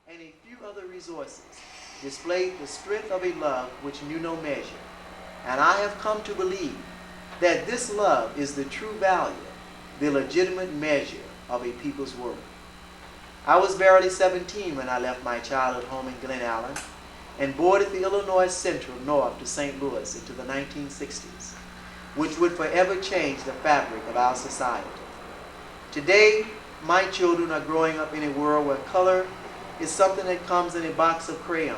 and a few other resources, displayed the strength of a love which knew no measure. And I have come to believe that this love is the true value, the legitimate measure of a people's worth. I was barely 17 when I left my childhood home in Glen Allen and boarded the Illinois Central north to St. Louis into the 1960s, which would forever change the fabric of our society. Today, my children are growing up in a world where color is something that comes in a box of crayons,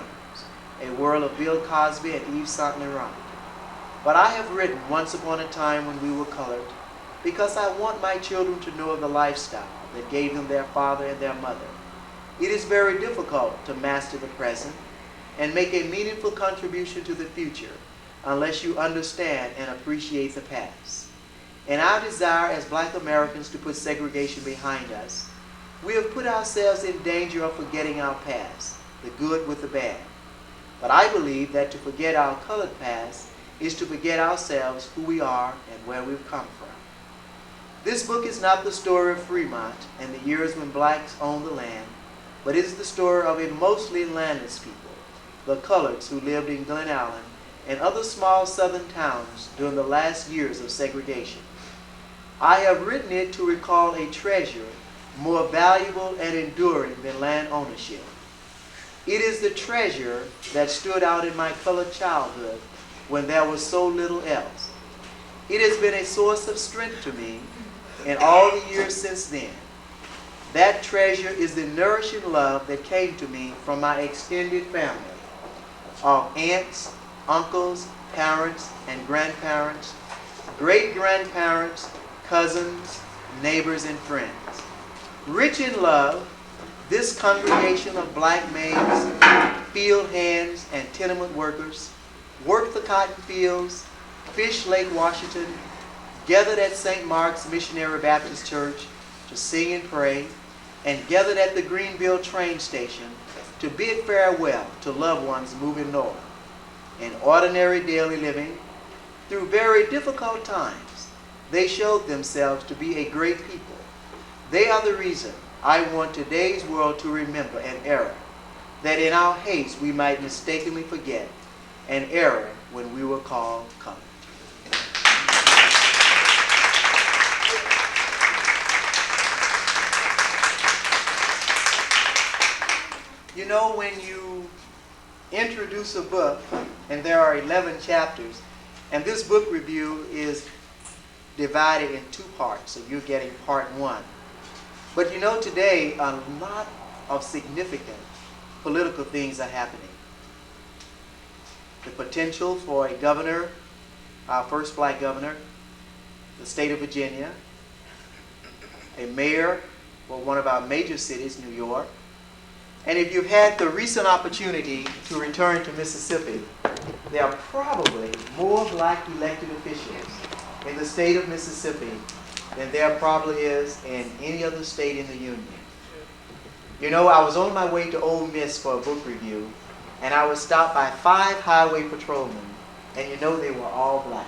a world of Bill Cosby and Yves Saint Laurent. But I have written Once Upon a Time When We Were Colored because I want my children to know of the lifestyle that gave them their father and their mother. It is very difficult to master the present and make a meaningful contribution to the future unless you understand and appreciate the past. In our desire as Black Americans to put segregation behind us, we have put ourselves in danger of forgetting our past, the good with the bad. But I believe that to forget our colored past is to forget ourselves, who we are, and where we've come from. This book is not the story of Fremont and the years when blacks owned the land, but it is the story of a mostly landless people, the coloreds who lived in Glen Allen and other small southern towns during the last years of segregation. I have written it to recall a treasure more valuable and enduring than land ownership. It is the treasure that stood out in my colored childhood when there was so little else. It has been a source of strength to me in all the years since then. That treasure is the nourishing love that came to me from my extended family of aunts, uncles, parents, and grandparents, great-grandparents, cousins, neighbors, and friends. Rich in love, this congregation of black maids, field hands, and tenement workers worked the cotton fields, fished Lake Washington, gathered at St. Mark's Missionary Baptist Church to sing and pray, and gathered at the Greenville train station to bid farewell to loved ones moving north. In ordinary daily living, through very difficult times, they showed themselves to be a great people. They are the reason I want today's world to remember an era that in our haste we might mistakenly forget, an era when we were called colored. You know, when you introduce a book, and there are 11 chapters, and this book review is divided in two parts, so you're getting part one. But you know, today, a lot of significant political things are happening. The potential for a governor, our first black governor, the state of Virginia, a mayor for one of our major cities, New York. And if you've had the recent opportunity to return to Mississippi, there are probably more black elected officials in the state of Mississippi than there probably is in any other state in the Union. You know, I was on my way to Ole Miss for a book review, and I was stopped by 5 highway patrolmen, and you know they were all black.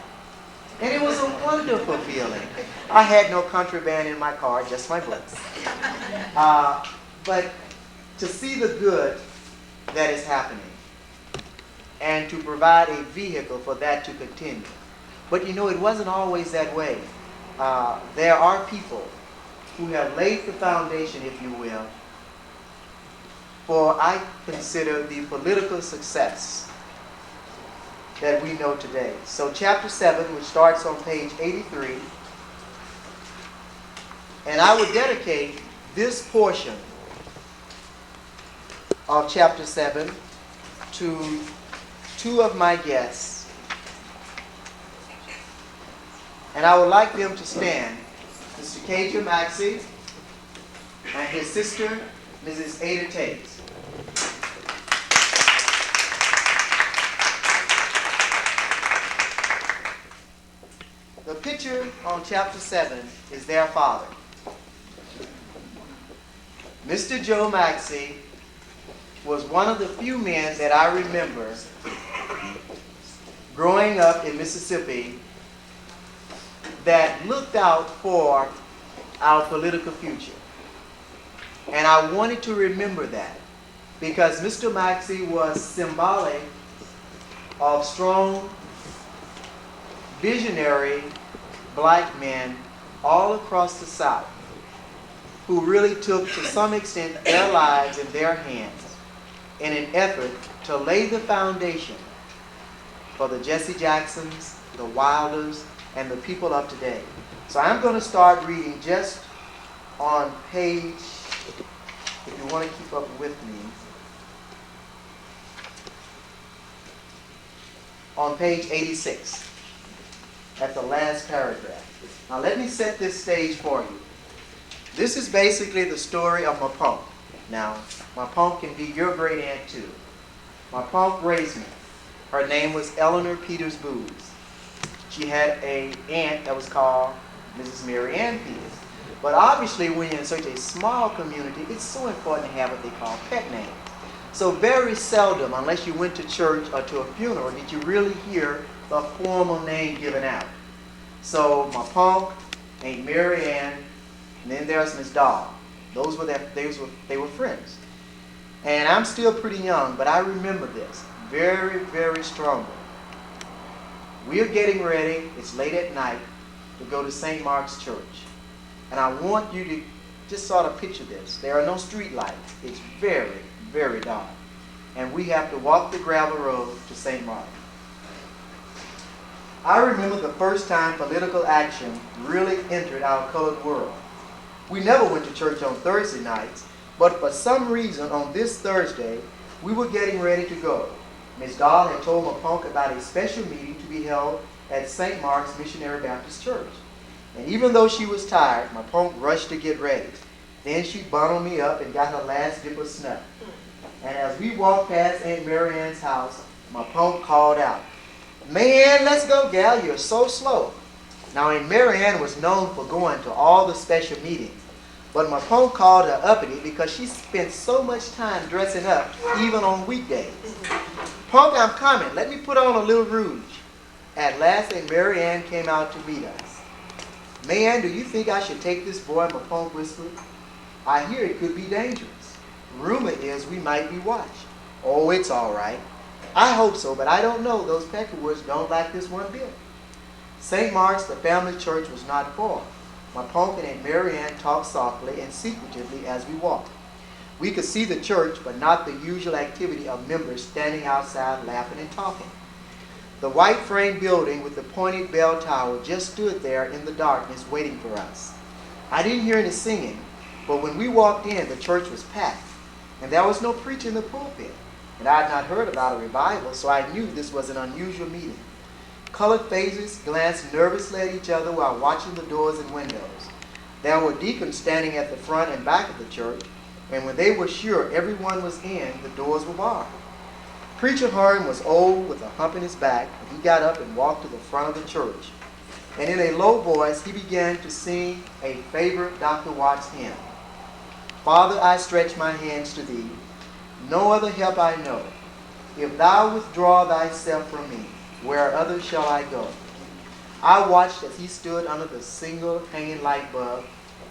And it was a wonderful feeling. I had no contraband in my car, just my books. But to see the good that is happening and to provide a vehicle for that to continue. But you know, it wasn't always that way. There are people who have laid the foundation, if you will, for I consider the political success that we know today. So chapter 7, which starts on page 83, and I would dedicate this portion of chapter 7 to 2 of my guests. And I would like them to stand, Mr. K.J. Maxey and his sister, Mrs. Ada Tate. The picture on chapter 7 is their father. Mr. Joe Maxey was one of the few men that I remember growing up in Mississippi that looked out for our political future. And I wanted to remember that. because Mr. Maxey was symbolic of strong, visionary black men all across the South who really took, to some extent, their lives in their hands in an effort to lay the foundation for the Jesse Jacksons, the Wilders, and the people of today. So I'm going to start reading just on page, if you want to keep up with me, on page 86, at the last paragraph. Now let me set this stage for you. This is basically the story of my punk. Now, my punk can be your great aunt too. My punk raised me. Her name was Eleanor Peters Booz. She had an aunt that was called Mrs. Mary Ann Peters. But obviously, when you're in such a small community, it's so important to have what they call pet names. So very seldom, unless you went to church or to a funeral, did you really hear the formal name given out. So my punk, Aunt Mary Ann, and then there's Miss Doll. They were friends. And I'm still pretty young, but I remember this very, very strongly. We're getting ready, it's late at night, to go to St. Mark's Church. And I want you to just sort of picture this. There are no street lights. It's very, very dark. And we have to walk the gravel road to St. Mark. I remember the first time political action really entered our colored world. We never went to church on Thursday nights, but for some reason on this Thursday, we were getting ready to go. Miss Doll had told my punk about a special meeting to be held at St. Mark's Missionary Baptist Church. And even though she was tired, my punk rushed to get ready. Then she bundled me up and got her last dip of snuff. And as we walked past Aunt Mary Ann's house, my punk called out, "Man, let's go, gal, you're so slow." Now, Aunt Mary Ann was known for going to all the special meetings, but my punk called her uppity because she spent so much time dressing up, even on weekdays. "Punk, I'm coming. Let me put on a little rouge." At last, Aunt Mary Ann came out to meet us. "Man, do you think I should take this boy?" my punk whispered. "I hear it could be dangerous. Rumor is we might be watched." "Oh, it's all right." "I hope so, but I don't know. Those Peckerwoods don't like this one bit." St. Mark's, the family church, was not far. My punk and Aunt Mary Ann talked softly and secretively as we walked. We could see the church, but not the usual activity of members standing outside laughing and talking. The white frame building with the pointed bell tower just stood there in the darkness waiting for us. I didn't hear any singing, but when we walked in, the church was packed, and there was no preacher in the pulpit. And I had not heard about a revival, so I knew this was an unusual meeting. Colored faces glanced nervously at each other while watching the doors and windows. There were deacons standing at the front and back of the church, and when they were sure everyone was in, the doors were barred. Preacher Hearn was old with a hump in his back, and he got up and walked to the front of the church. And in a low voice, he began to sing a favorite Dr. Watts hymn. "Father, I stretch my hands to thee. No other help I know. If thou withdraw thyself from me, where other shall I go?" I watched as he stood under the single hanging light bulb,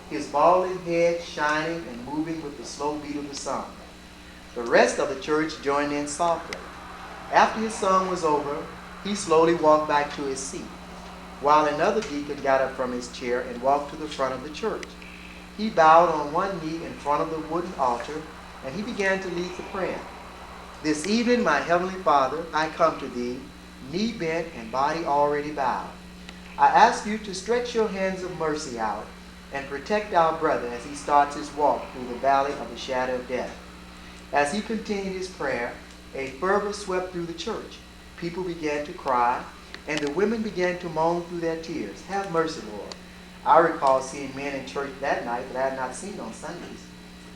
his balding head shining and moving with the slow beat of the song. The rest of the church joined in softly. After his song was over, he slowly walked back to his seat, while another deacon got up from his chair and walked to the front of the church. He bowed on one knee in front of the wooden altar, and he began to lead the prayer. "This evening, my heavenly Father, I come to thee, knee bent and body already bowed. I ask you to stretch your hands of mercy out and protect our brother as he starts his walk through the valley of the shadow of death." As he continued his prayer, a fervor swept through the church. People began to cry, and the women began to moan through their tears, "Have mercy, Lord." I recall seeing men in church that night that I had not seen on Sundays.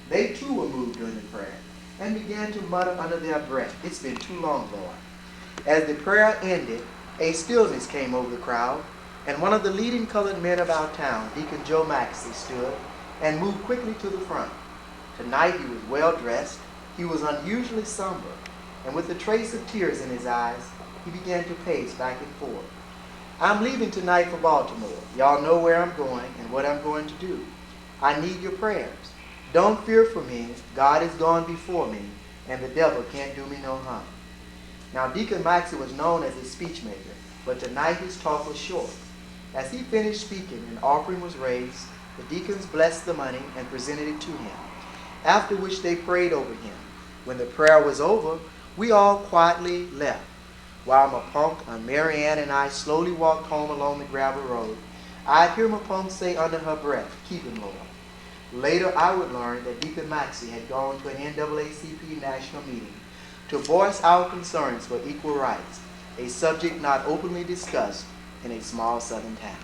They too were moved during the prayer and began to mutter under their breath, "It's been too long, Lord." As the prayer ended, a stillness came over the crowd, and one of the leading colored men of our town, Deacon Joe Maxey, stood and moved quickly to the front. Tonight he was well dressed, he was unusually somber, and with a trace of tears in his eyes, he began to pace back and forth. "I'm leaving tonight for Baltimore. Y'all know where I'm going and what I'm going to do. I need your prayers. Don't fear for me. God has gone before me, and the devil can't do me no harm. Now, Deacon Maxey was known as a speech maker, but tonight his talk was short. As he finished speaking, an offering was raised. The deacons blessed the money and presented it to him, after which they prayed over him. When the prayer was over, we all quietly left. While Mapunk and Mary Ann and I slowly walked home along the gravel road, I'd hear Mapunk say under her breath, "Keep him, Lord." Later, I would learn that Deacon Maxey had gone to an NAACP national meeting to voice our concerns for equal rights, a subject not openly discussed in a small southern town.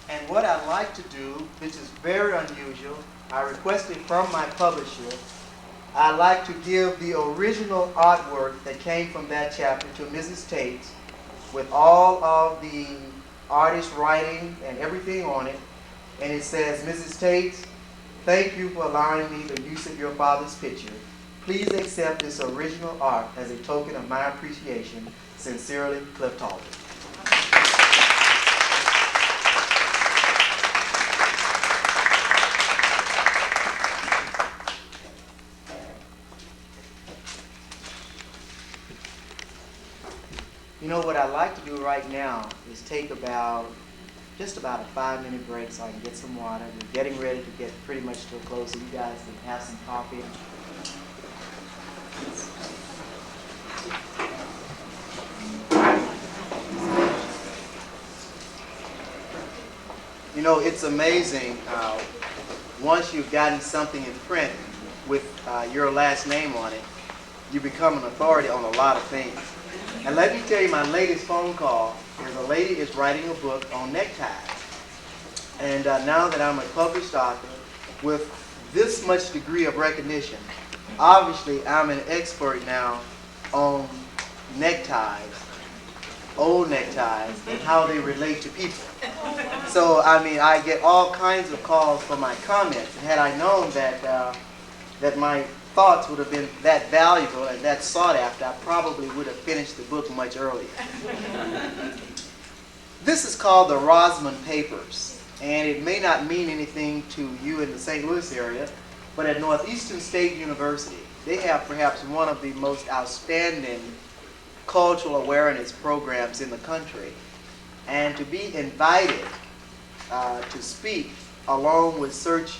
And what I'd like to do, which is very unusual, I requested from my publisher, I'd like to give the original artwork that came from that chapter to Mrs. Tate with all of the artist's writing and everything on it. And it says, "Mrs. Tate, thank you for allowing me the use of your father's picture. Please accept this original art as a token of my appreciation. Sincerely, Clifton L.Taulbert." You know, what I'd like to do right now is take just about a 5-minute break so I can get some water. We're getting ready to get pretty much to a close, so you guys can have some coffee. You know, it's amazing. Once you've gotten something in print with your last name on it, you become an authority on a lot of things. And let me tell you, my latest phone call is a lady is writing a book on neckties. And now that I'm a published author with this much degree of recognition, obviously I'm an expert now on neckties, old neckties, and how they relate to people. So, I mean, I get all kinds of calls for my comments. And had I known that my thoughts would have been that valuable and that sought after, I probably would have finished the book much earlier. This is called the Rosman Papers, and it may not mean anything to you in the St. Louis area, but at Northeastern State University, they have perhaps one of the most outstanding cultural awareness programs in the country. And to be invited to speak along with such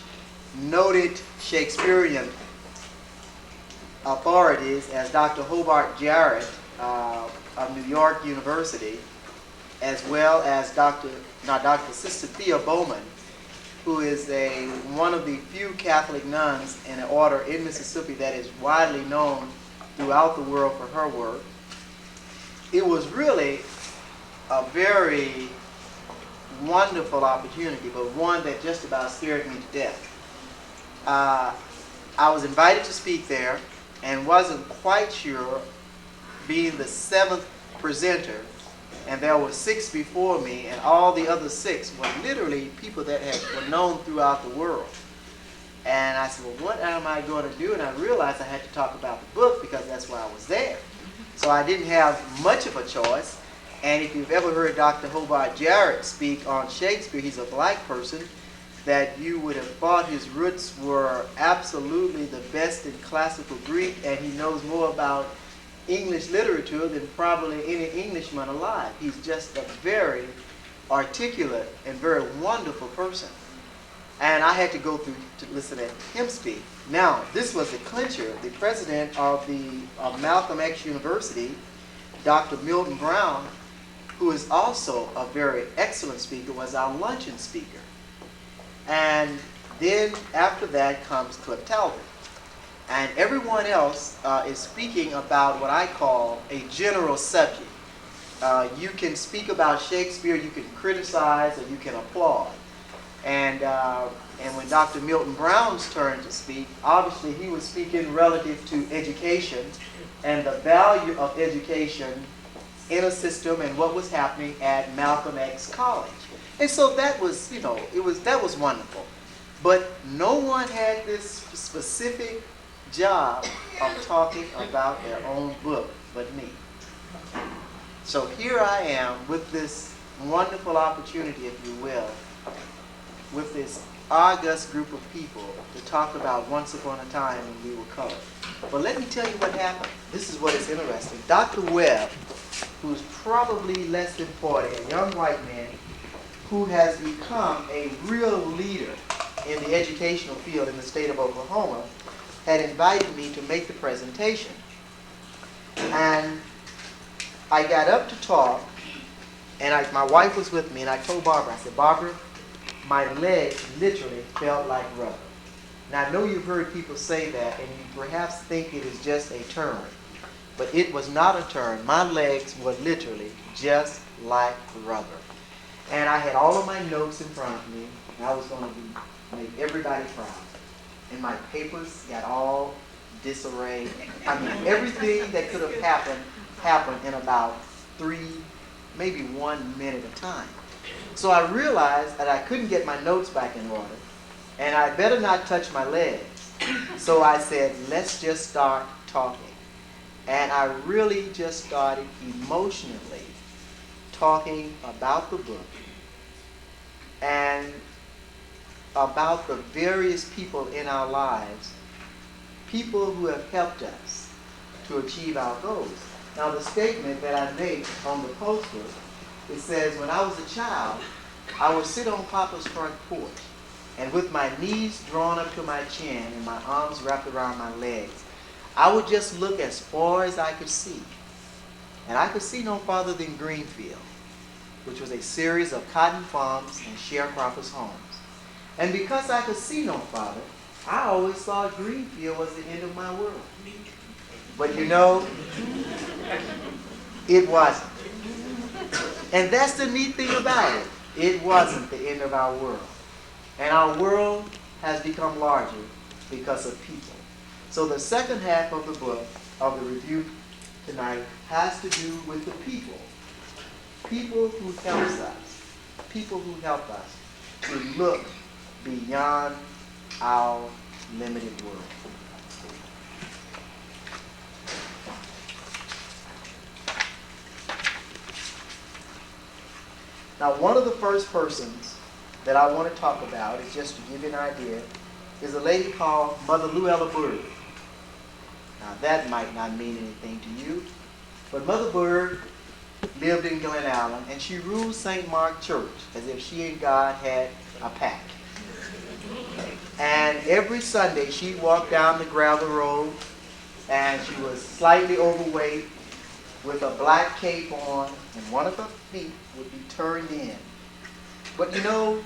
noted Shakespearean authorities as Dr. Hobart Jarrett of New York University, as well as Sister Thea Bowman, who is one of the few Catholic nuns in an order in Mississippi that is widely known throughout the world for her work. It was really a very wonderful opportunity, but one that just about scared me to death. I was invited to speak there and wasn't quite sure, being the 7th presenter, and there were 6 before me, and all the other 6 were literally people that were known throughout the world. And I said, well, what am I going to do? And I realized I had to talk about the book because that's why I was there. So I didn't have much of a choice. And if you've ever heard Dr. Hobart Jarrett speak on Shakespeare, he's a black person, that you would have thought his roots were absolutely the best in classical Greek, and he knows more about English literature than probably any Englishman alive. He's just a very articulate and very wonderful person. And I had to go through to listen to him speak. Now, this was the clincher. The president of Malcolm X University, Dr. Milton Brown, who is also a very excellent speaker, was our luncheon speaker. And then after that comes Clifton L.Taulbert. And everyone else is speaking about what I call a general subject. You can speak about Shakespeare, you can criticize, or you can applaud. And when Dr. Milton Brown's turn to speak, obviously he was speaking relative to education and the value of education in a system and what was happening at Malcolm X College. And so that was, that was wonderful. But no one had this specific job of talking about their own book but me. So here I am with this wonderful opportunity, if you will, august group of people to talk about once upon a time when we were colored. But let me tell you what happened. This is what is interesting. Dr. Webb, who's probably less than 40, a young white man who has become a real leader in the educational field in the state of Oklahoma, had invited me to make the presentation. And I got up to talk, and my wife was with me, and I told Barbara, I said, Barbara, my legs literally felt like rubber. Now, I know you've heard people say that, and you perhaps think it is just a term, but it was not a term. My legs were literally just like rubber. And I had all of my notes in front of me, and I was going to make everybody proud. And my papers got all disarrayed. I mean, everything that could have happened in about 3, maybe 1 minute of time. So I realized that I couldn't get my notes back in order, and I better not touch my legs. So I said, let's just start talking. And I really just started emotionally talking about the book and about the various people in our lives, people who have helped us to achieve our goals. Now, the statement that I made on the poster, it says, when I was a child, I would sit on Papa's front porch, and with my knees drawn up to my chin and my arms wrapped around my legs, I would just look as far as I could see. And I could see no farther than Greenfield, which was a series of cotton farms and sharecroppers' homes. And because I could see no farther, I always thought Greenfield was the end of my world. But you know, it wasn't. And that's the neat thing about it. It wasn't the end of our world. And our world has become larger because of people. So the second half of the book, of the review tonight, has to do with the people. People who help us. People who help us to look beyond our limited world. Now, one of the first persons that I want to talk about, is just to give you an idea, is a lady called Mother Luella Bird. Now, that might not mean anything to you, but Mother Bird lived in Glen Allen, and she ruled St. Mark Church as if she and God had a pact. And every Sunday, she'd walk down the gravel road, and she was slightly overweight, with a black cape on, and one of her feet would be turned in. But you know,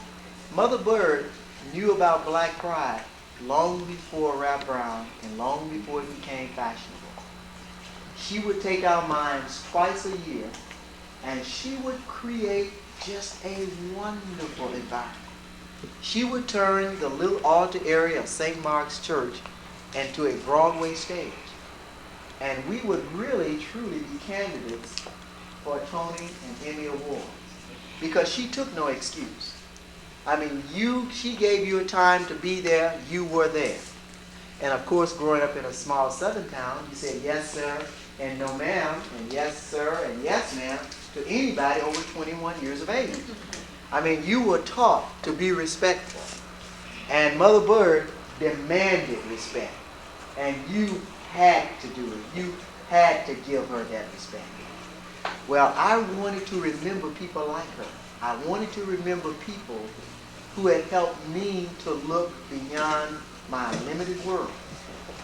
Mother Bird knew about black pride long before Rap Brown and long before it became fashionable. She would take our minds twice a year, and she would create just a wonderful environment. She would turn the little altar area of St. Mark's Church into a Broadway stage. And we would really, truly be candidates for Tony and Emmy Awards, because she took no excuse. I mean, she gave you a time to be there, you were there. And of course, growing up in a small southern town, you said yes, sir, and no, ma'am, and yes, sir, and yes, ma'am, to anybody over 21 years of age. I mean, you were taught to be respectful. And Mother Bird demanded respect. And you had to do it. You had to give her that respect. Well, I wanted to remember people like her. I wanted to remember people who had helped me to look beyond my limited world.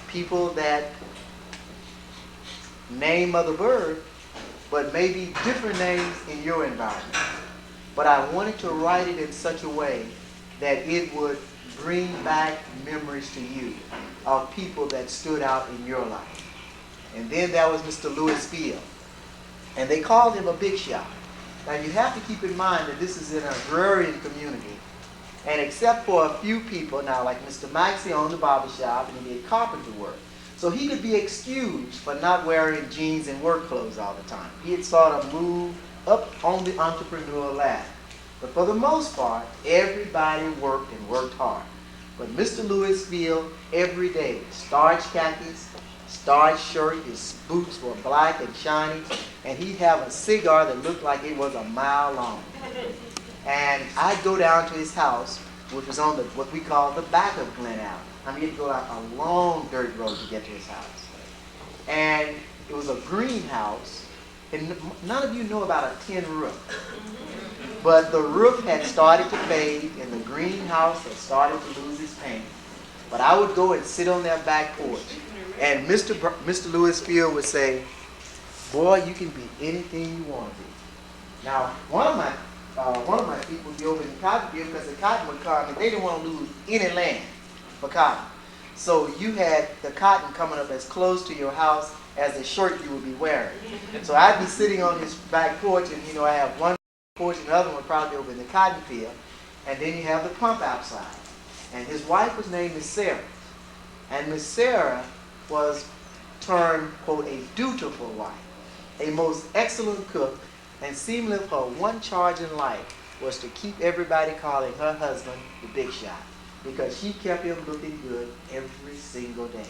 People that name Mother Bird, but maybe different names in your environment. But I wanted to write it in such a way that it would bring back memories to you of people that stood out in your life. And then there was Mr. Lewis Field. And they called him a big shot. Now you have to keep in mind that this is an agrarian community. And except for a few people, now like Mr. Maxey owned the barber shop and he did carpenter work. So he could be excused for not wearing jeans and work clothes all the time. He had sort of moved up on the entrepreneur ladder. But for the most part, everybody worked and worked hard. But Mr. Lewis Field, every day, starched khakis, starched shirt, his boots were black and shiny, and he'd have a cigar that looked like it was a mile long. And I'd go down to his house which was on what we call the back of Glen Allen. I mean, you had to go out a long dirt road to get to his house. And it was a greenhouse, and none of you know about a tin roof. But the roof had started to fade, and the greenhouse had started to lose its paint. But I would go and sit on that back porch, and Mr. Lewis Field would say, "Boy, you can be anything you want to be." Now, one of my people would be over in the cotton field because the cotton would come, and they didn't want to lose any land for cotton. So you had the cotton coming up as close to your house as the shirt you would be wearing. So I'd be sitting on his back porch, and I have one porch and the other one probably over in the cotton field, and then you have the pump outside. And his wife was named Miss Sarah, and Miss Sarah was termed, quote, a dutiful wife, a most excellent cook, and seemingly her one charge in life was to keep everybody calling her husband the big shot, because she kept him looking good every single day.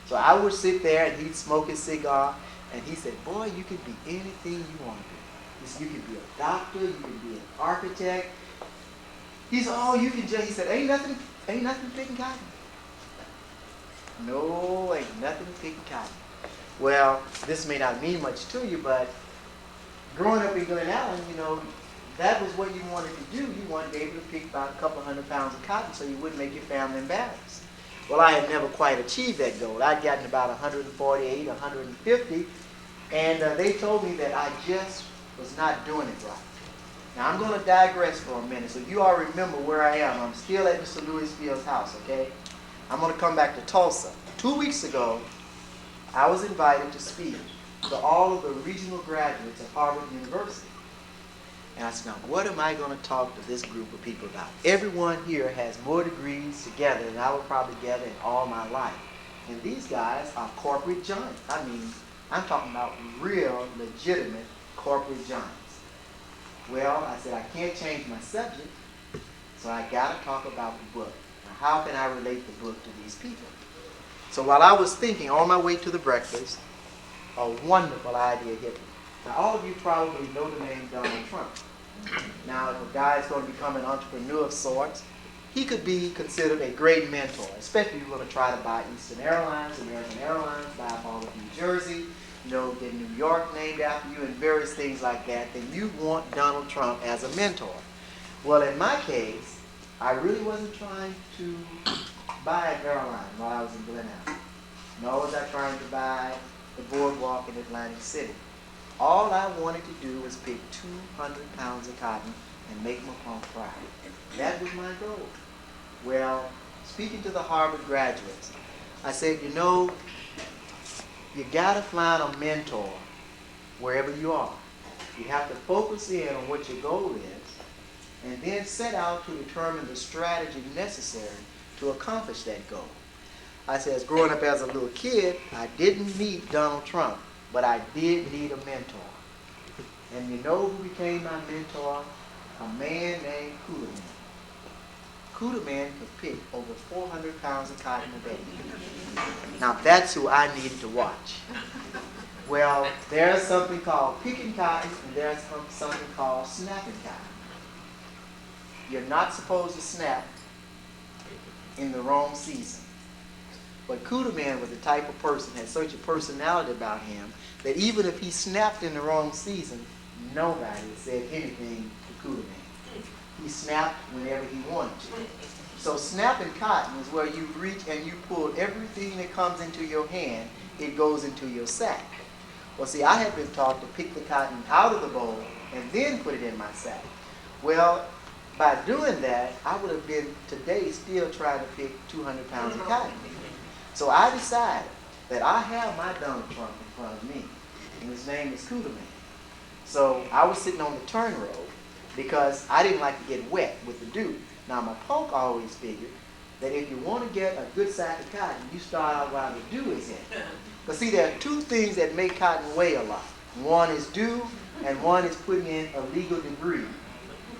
So I would sit there, and he'd smoke his cigar, and he said, "Boy, you can be anything you want to be. You can be a doctor, you can be an architect." He said, "Oh, you can just," he said, ain't nothing picking cotton." No, ain't nothing picking cotton. Well, this may not mean much to you, but growing up in Glen Allen, that was what you wanted to do. You wanted to be able to pick about a couple 100 pounds of cotton so you wouldn't make your family embarrassed. Well, I had never quite achieved that goal. I'd gotten about 148, 150, and they told me that I just was not doing it right. Now, I'm going to digress for a minute, so you all remember where I am. I'm still at Mr. Lewis Field's house, okay? I'm going to come back to Tulsa. 2 weeks ago, I was invited to speak to all of the regional graduates at Harvard University. And I said, now, what am I going to talk to this group of people about? Everyone here has more degrees together than I would probably gather in all my life. And these guys are corporate giants. I mean, I'm talking about real, legitimate corporate giants. Well, I said, I can't change my subject, so I got to talk about the book. Now, how can I relate the book to these people? So while I was thinking on my way to the breakfast, a wonderful idea hit me. Now, all of you probably know the name Donald Trump. Now, if a guy is going to become an entrepreneur of sorts, he could be considered a great mentor, especially if you're going to try to buy Eastern Airlines, American Airlines, buy a Ball of New Jersey, get New York named after you, and various things like that, then you want Donald Trump as a mentor. Well, in my case, I really wasn't trying to buy an airline while I was in Glen Allen. Nor was I trying to buy the boardwalk in Atlantic City. All I wanted to do was pick 200 pounds of cotton and make my pump proud. That was my goal. Well, speaking to the Harvard graduates, I said, you got to find a mentor wherever you are. You have to focus in on what your goal is, and then set out to determine the strategy necessary to accomplish that goal. I said, growing up as a little kid, I didn't meet Donald Trump, but I did need a mentor. And you know who became my mentor? A man named Cooterman. Cooterman could pick over 400 pounds of cotton a day. Now that's who I needed to watch. Well, there's something called picking cotton, and there's something called snapping cotton. You're not supposed to snap in the wrong season. But Cooterman was the type of person, had such a personality about him, that even if he snapped in the wrong season, nobody said anything to Cooterman. He snapped whenever he wanted to. So snapping cotton is where you reach and you pull everything that comes into your hand, it goes into your sack. Well, see, I had been taught to pick the cotton out of the bowl and then put it in my sack. Well, by doing that, I would have been today still trying to pick 200 pounds of cotton. So I decided that I have my Donald Trump in front of me, and his name is Cooterman. So I was sitting on the turn road because I didn't like to get wet with the dew. Now my punk always figured that if you want to get a good sack of cotton, you start out while the dew is in. But see, there are two things that make cotton weigh a lot. One is dew, and one is putting in illegal debris.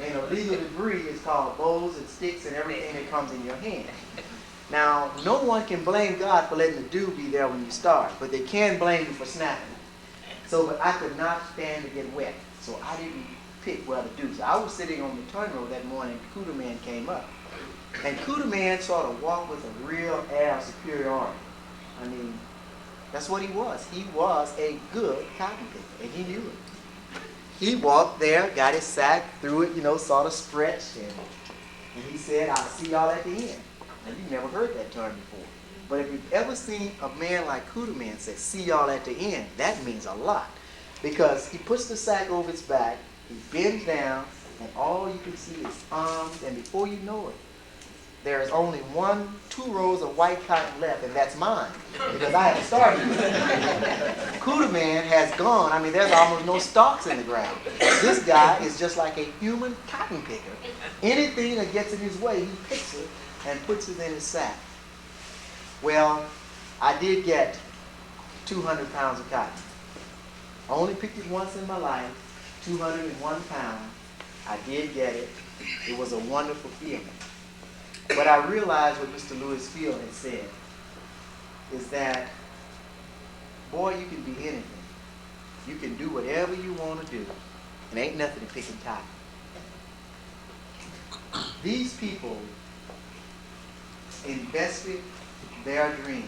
And illegal debris is called bowls and sticks and everything that comes in your hand. Now, no one can blame God for letting the dew be there when you start, but they can blame you for snapping. So, but I could not stand to get wet, so I didn't pick where to do. So I was sitting on the turn road that morning, Cooterman came up. And Cuda Man sort of walked with a real air of superiority. I mean, that's what he was. He was a good cotton picker, and he knew it. He walked there, got his sack, threw it, sort of stretched, and he said, "I'll see y'all at the end." Now, you've never heard that term before. But if you've ever seen a man like Cuda Man say, "See y'all at the end," that means a lot. Because he puts the sack over his back, he bends down, and all you can see is arms, and before you know it, there's only 2 rows of white cotton left, and that's mine, because I haven't started yet. Cuda Man has gone. I mean, there's almost no stalks in the ground. This guy is just like a human cotton picker. Anything that gets in his way, he picks it and puts it in his sack. Well, I did get 200 pounds of cotton. I only picked it once in my life, 201 pounds. I did get it. It was a wonderful feeling. But I realized what Mr. Lewis Field had said is that, boy, you can be anything. You can do whatever you want to do. And ain't nothing to picking cotton. These people invested their dreams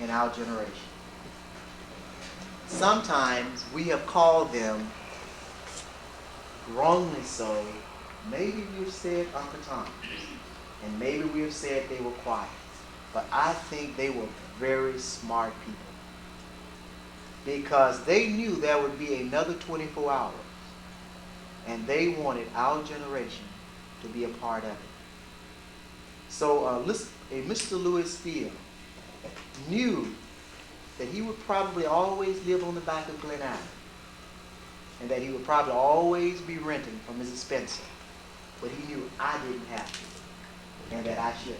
in our generation. Sometimes we have called them, wrongly so, maybe we've said Uncle Tom, and maybe we have said they were quiet, but I think they were very smart people, because they knew there would be another 24 hours, and they wanted our generation to be a part of it. So Mr. Lewis Field knew that he would probably always live on the back of Glen Island, and that he would probably always be renting from Mrs. Spencer. But he knew I didn't have to, and that I should.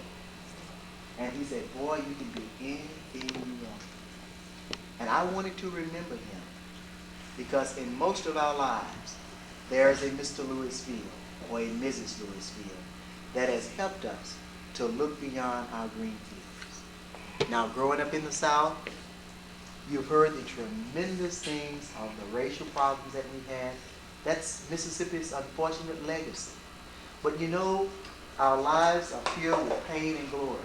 And he said, "Boy, you can do anything you want." And I wanted to remember him, because in most of our lives, there is a Mr. Lewis Field or a Mrs. Lewis Field that has helped us to look beyond our green fields. Now, growing up in the South, you've heard the tremendous things of the racial problems that we had. That's Mississippi's unfortunate legacy. But our lives are filled with pain and glory.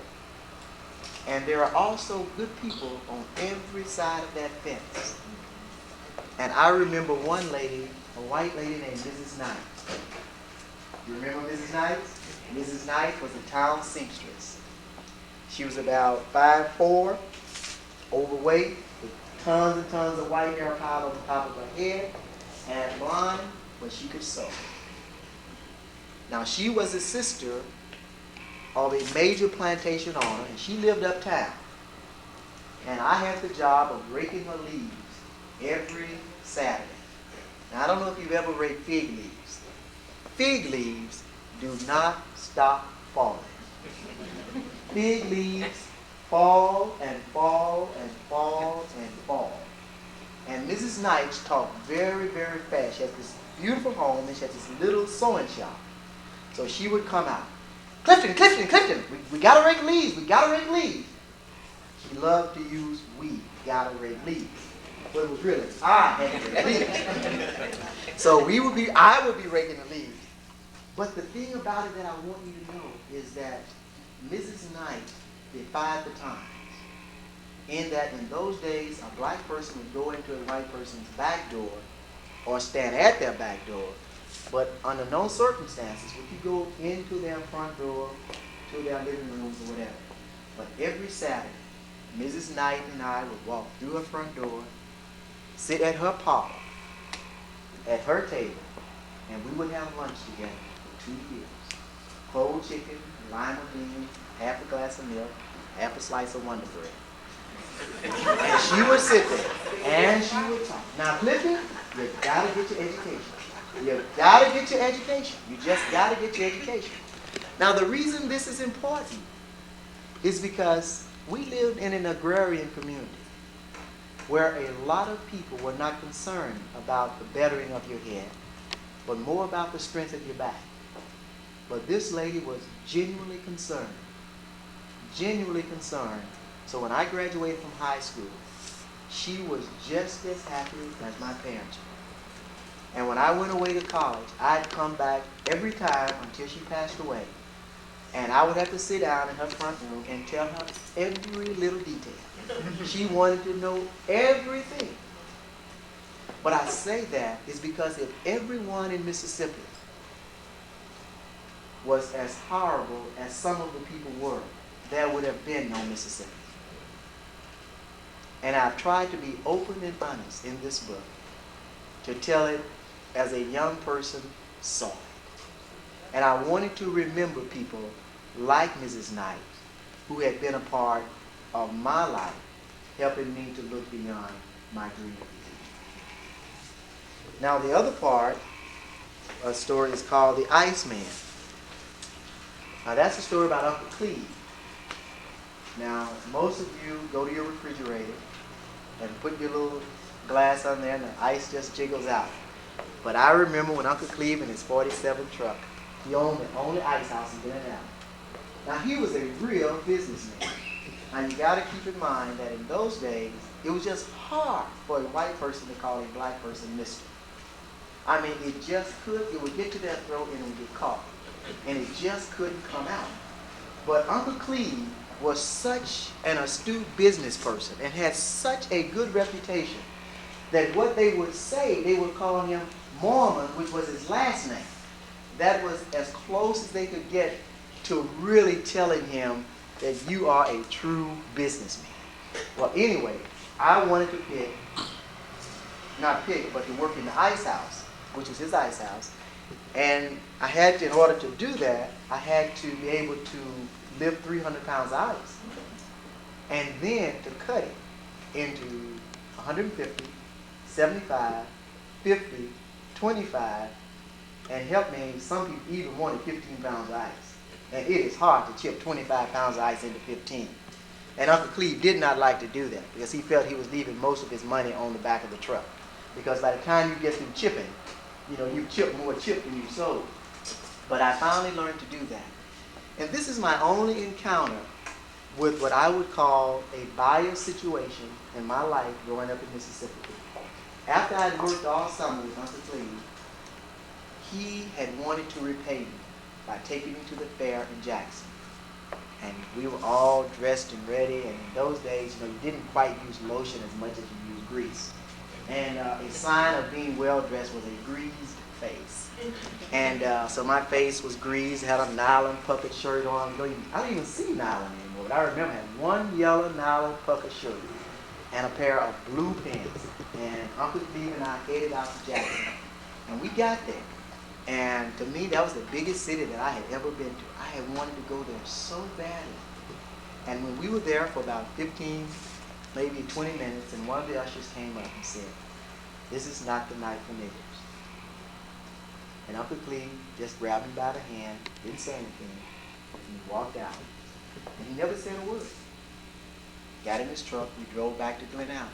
And there are also good people on every side of that fence. And I remember one lady, a white lady named Mrs. Knight. You remember Mrs. Knight? Mrs. Knight was a town seamstress. She was about 5'4", overweight, with tons and tons of white hair piled on the top of her head, and blonde, but she could sew. Now, she was a sister of a major plantation owner, and she lived uptown. And I had the job of raking her leaves every Saturday. Now, I don't know if you've ever raked fig leaves. Fig leaves do not stop falling. Fig leaves fall and fall and fall and fall. And Mrs. Knight talked very, very fast. She had this beautiful home, and she had this little sewing shop. So she would come out. "Clifton, Clifton, Clifton, we gotta rake leaves, we gotta rake leaves." She loved to use "we gotta rake leaves," but it was really I had to rake leaves. So I would be raking the leaves. But the thing about it that I want you to know is that Mrs. Knight defied the times. In that in those days, a black person would go into a white person's back door or stand at their back door. But under no circumstances would you go into their front door, to their living rooms or whatever. But every Saturday, Mrs. Knight and I would walk through her front door, sit at her parlor, at her table, and we would have lunch together for 2 years. Cold chicken, lima beans, half a glass of milk, half a slice of Wonder Bread. And she would sit there, and she would talk. "Now, Clifton, you gotta get your education. You gotta get your education. You just gotta get your education." Now, the reason this is important is because we lived in an agrarian community where a lot of people were not concerned about the bettering of your head, but more about the strength of your back. But this lady was genuinely concerned. Genuinely concerned. So when I graduated from high school, she was just as happy as my parents were. And when I went away to college, I'd come back every time until she passed away. And I would have to sit down in her front room and tell her every little detail. She wanted to know everything. But I say that is because if everyone in Mississippi was as horrible as some of the people were, there would have been no Mississippi. And I've tried to be open and honest in this book to tell it as a young person saw it. And I wanted to remember people like Mrs. Knight, who had been a part of my life, helping me to look beyond my dream. Now the other part of the story is called The Iceman. Now that's a story about Uncle Cleve. Now most of you go to your refrigerator and put your little glass on there and the ice just jiggles out. But I remember when Uncle Cleve in his 47 truck, he owned the only ice house in Glen Allen. Now he was a real businessman. Now you got to keep in mind that in those days, it was just hard for a white person to call a black person mister. I mean, it would get to their throat and it would get caught. And it just couldn't come out. But Uncle Cleve was such an astute business person and had such a good reputation that what they would say, they would call him Mormon, which was his last name. That was as close as they could get to really telling him that you are a true businessman. Well, anyway, I wanted to but to work in the ice house, which was his ice house. And I had to, in order to do that, I had to be able to lift 300 pounds of ice. And then to cut it into 150, 75, 50, 25, and help me, some people even wanted 15 pounds of ice. And it is hard to chip 25 pounds of ice into 15. And Uncle Cleve did not like to do that because he felt he was leaving most of his money on the back of the truck. Because by the time you get through chipping, you've chipped more chip than you've sold. But I finally learned to do that. And this is my only encounter with what I would call a biased situation in my life growing up in Mississippi. After I had worked all summer with Uncle Cleve, he had wanted to repay me by taking me to the fair in Jackson. And we were all dressed and ready, and in those days, you didn't quite use lotion as much as you used grease. And a sign of being well-dressed was a greased face. And so my face was greased, had a nylon puppet shirt on. I don't even see nylon anymore, but I remember having one yellow nylon puppet shirt and a pair of blue pants. And Uncle Cleve and I headed out to Jackson. And we got there. And to me, that was the biggest city that I had ever been to. I had wanted to go there so badly. And when we were there for about 15, maybe 20 minutes, and one of the ushers came up and said, "This is not the night for niggers." And Uncle Cleve just grabbed me by the hand, didn't say anything, and he walked out. And he never said a word. Got in his truck, we drove back to Glen Allen.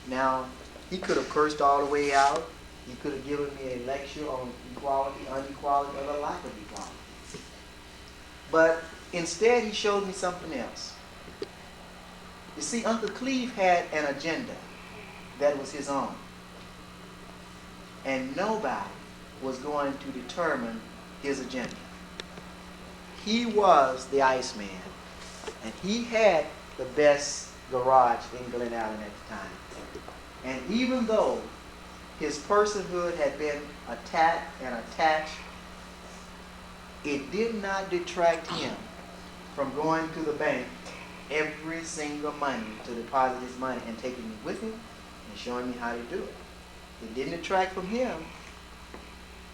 Now, he could have cursed all the way out. He could have given me a lecture on equality, unequality, or the lack of equality. But instead, he showed me something else. You see, Uncle Cleve had an agenda that was his own. And nobody was going to determine his agenda. He was the Iceman. And he had the best garage in Glen Allen at the time. And even though his personhood had been attacked and attached, it did not detract him from going to the bank every single Monday to deposit his money and taking me with him and showing me how to do it. It didn't detract from him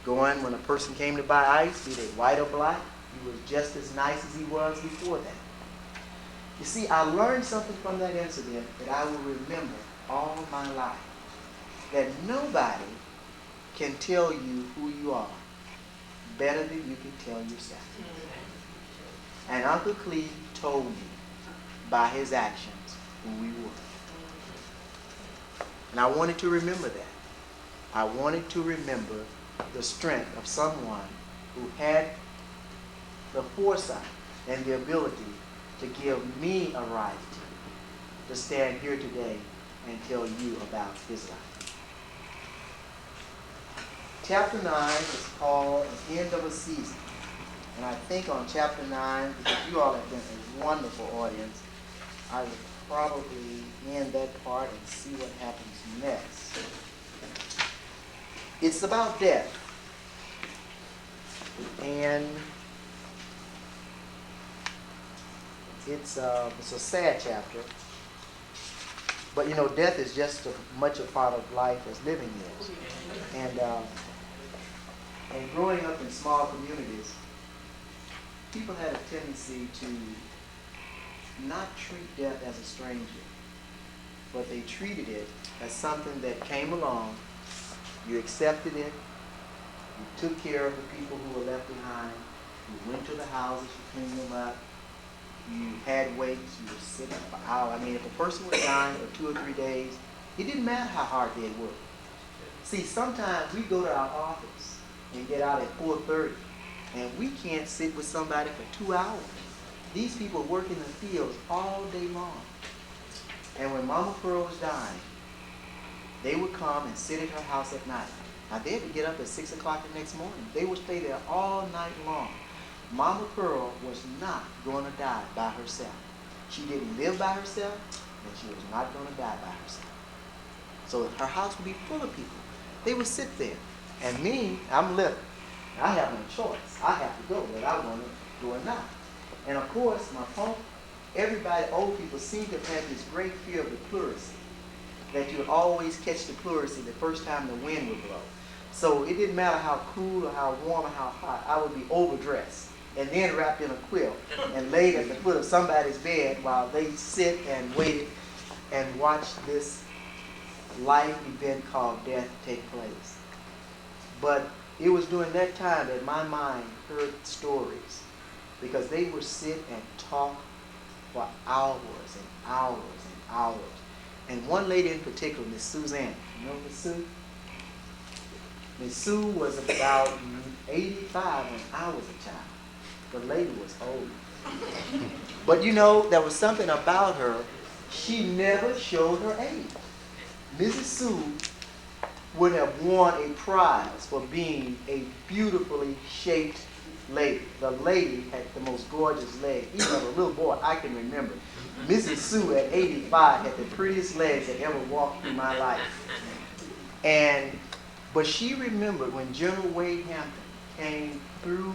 going when a person came to buy ice, be they white or black. He was just as nice as he was before that. You see, I learned something from that incident that I will remember all my life. That nobody can tell you who you are better than you can tell yourself. And Uncle Cleve told me by his actions who we were. And I wanted to remember that. I wanted to remember the strength of someone who had the foresight and the ability to give me a right to stand here today and tell you about his life. Chapter 9 is called The End of a Season. And I think on chapter 9, because you all have been a wonderful audience, I would probably end that part and see what happens next. It's about death. And it's a sad chapter. But you know, death is just as much a part of life as living is. And growing up in small communities, people had a tendency to not treat death as a stranger, but they treated it as something that came along. You accepted it. You took care of the people who were left behind. You went to the houses, you cleaned them up. You had waits, you were sitting for hours. I mean, if a person was dying for 2 or 3 days, it didn't matter how hard they worked. See, sometimes we go to our office and get out at 4:30, and we can't sit with somebody for 2 hours. These people work in the fields all day long. And when Mama Pearl was dying, they would come and sit at her house at night. Now, they had to get up at 6 o'clock the next morning. They would stay there all night long. Mama Pearl was not going to die by herself. She didn't live by herself, and she was not going to die by herself. So her house would be full of people. They would sit there. And me, I'm little. I have no choice. I have to go, whether I want to do or not. And of course, my punk, everybody, old people, seem to have had this great fear of the pleurisy, that you would always catch the pleurisy the first time the wind would blow. So it didn't matter how cool or how warm or how hot, I would be overdressed and then wrapped in a quilt and laid at the foot of somebody's bed while they sit and waited and watch this life event called death take place. But it was during that time that my mind heard stories, because they would sit and talk for hours and hours and hours. And one lady in particular, Miss Suzanne, you know Miss Sue? Miss Sue was about 85 when I was a child. The lady was old. But you know, there was something about her. She never showed her age. Mrs. Sue would have won a prize for being a beautifully shaped lady. The lady had the most gorgeous legs. Even as a little boy, I can remember. Mrs. Sue at 85 had the prettiest legs that ever walked through my life. But she remembered when General Wade Hampton came through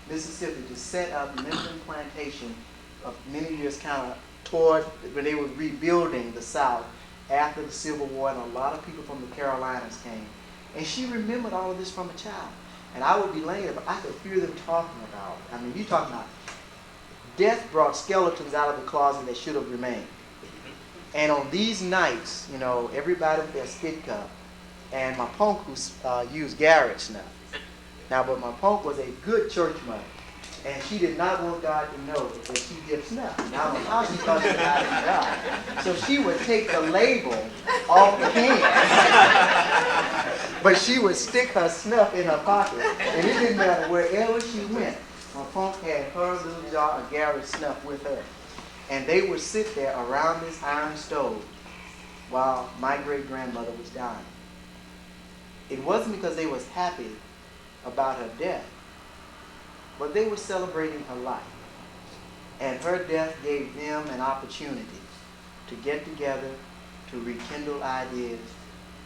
Mississippi to set up Lincoln Plantation of many years kind of toward when they were rebuilding the South after the Civil War, and a lot of people from the Carolinas came. And she remembered all of this from a child. And I would be laying there, but I could hear them talking about it. I mean, you talking about death brought skeletons out of the closet that should have remained. And on these nights, you know, everybody with their spit cup, and my punk who used Garrett snuff. Now, but my punk was a good church mother, and she did not want God to know that she did snuff. Now, I don't know how she thought she lied to God. So she would take the label off the can, but she would stick her snuff in her pocket, and it didn't matter wherever she went. My punk had her little jar of Garrett snuff with her, and they would sit there around this iron stove while my great-grandmother was dying. It wasn't because they was happy about her death, but they were celebrating her life. And her death gave them an opportunity to get together, to rekindle ideas,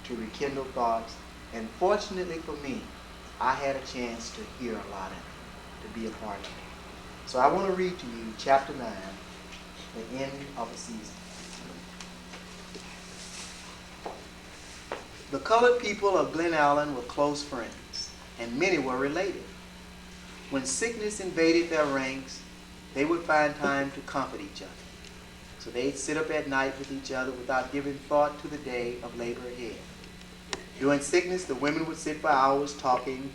to rekindle thoughts. And fortunately for me, I had a chance to hear a lot of it, to be a part of it. So I want to read to you chapter 9, the end of a season. The colored people of Glen Allen were close friends, and many were related. When sickness invaded their ranks, they would find time to comfort each other. So they'd sit up at night with each other without giving thought to the day of labor ahead. During sickness, the women would sit for hours talking,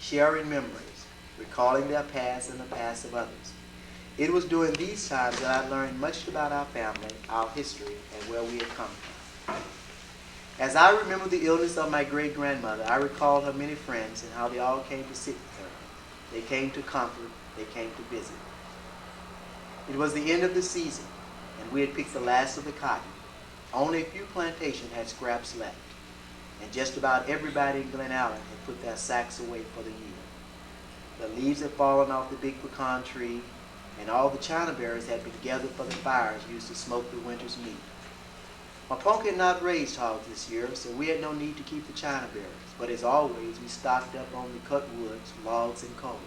sharing memories, recalling their past and the past of others. It was during these times that I learned much about our family, our history, and where we had come from. As I remember the illness of my great-grandmother, I recalled her many friends and how they all came to sit with her. They came to comfort, they came to visit. It was the end of the season, and we had picked the last of the cotton. Only a few plantations had scraps left, and just about everybody in Glen Allen had put their sacks away for the year. The leaves had fallen off the big pecan tree, and all the china berries had been gathered for the fires used to smoke the winter's meat. My punk had not raised hogs this year, so we had no need to keep the china berries, but as always, we stocked up on the cut woods, logs, and coal.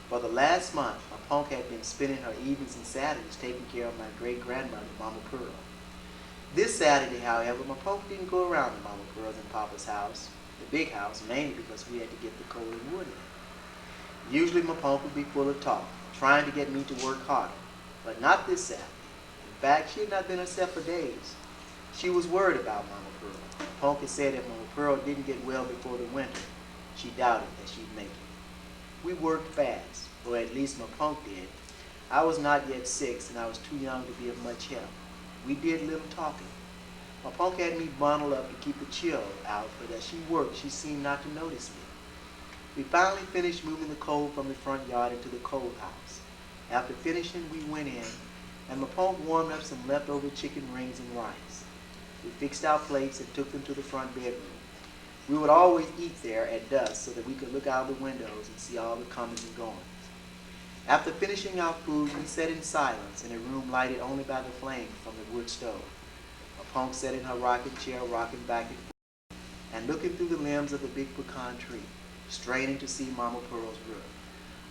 For the last month, my punk had been spending her evenings and Saturdays taking care of my great-grandmother, Mama Pearl. This Saturday, however, my punk didn't go around to Mama Pearl's and Papa's house, the big house, mainly because we had to get the coal and wood in. Usually my punk would be full of talk, trying to get me to work harder, but not this Saturday. In fact, she had not been herself for days. She was worried about Mama Pearl. Punk had said if Mama Pearl didn't get well before the winter, she doubted that she'd make it. We worked fast, or at least my punk did. I was not yet 6, and I was too young to be of much help. We did little talking. My punk had me bundled up to keep the chill out, but as she worked, she seemed not to notice me. We finally finished moving the coal from the front yard into the coal house. After finishing, we went in, and my punk warmed up some leftover chicken rings and rice. We fixed our plates and took them to the front bedroom. We would always eat there at dusk so that we could look out the windows and see all the comings and goings. After finishing our food, we sat in silence in a room lighted only by the flame from the wood stove. My punk sat in her rocking chair, rocking back and forth, and looking through the limbs of the big pecan tree, straining to see Mama Pearl's roof.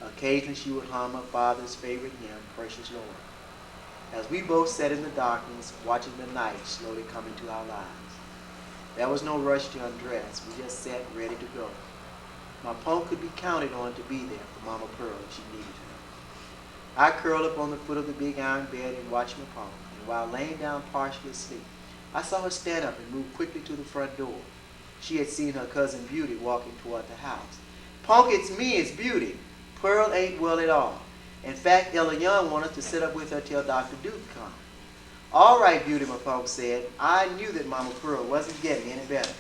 Occasionally she would hum her father's favorite hymn, Precious Lord. As we both sat in the darkness, watching the night slowly come into our lives. There was no rush to undress. We just sat ready to go. My punk could be counted on to be there for Mama Pearl if she needed her. I curled up on the foot of the big iron bed and watched my punk, and while laying down partially asleep, I saw her stand up and move quickly to the front door. She had seen her cousin Beauty walking toward the house. "Punk, it's me, it's Beauty. Pearl ain't well at all. In fact, Ella Young wanted to sit up with her till Dr. Duke come." "All right, Beauty," my punk said. I knew that Mama Pearl wasn't getting any better.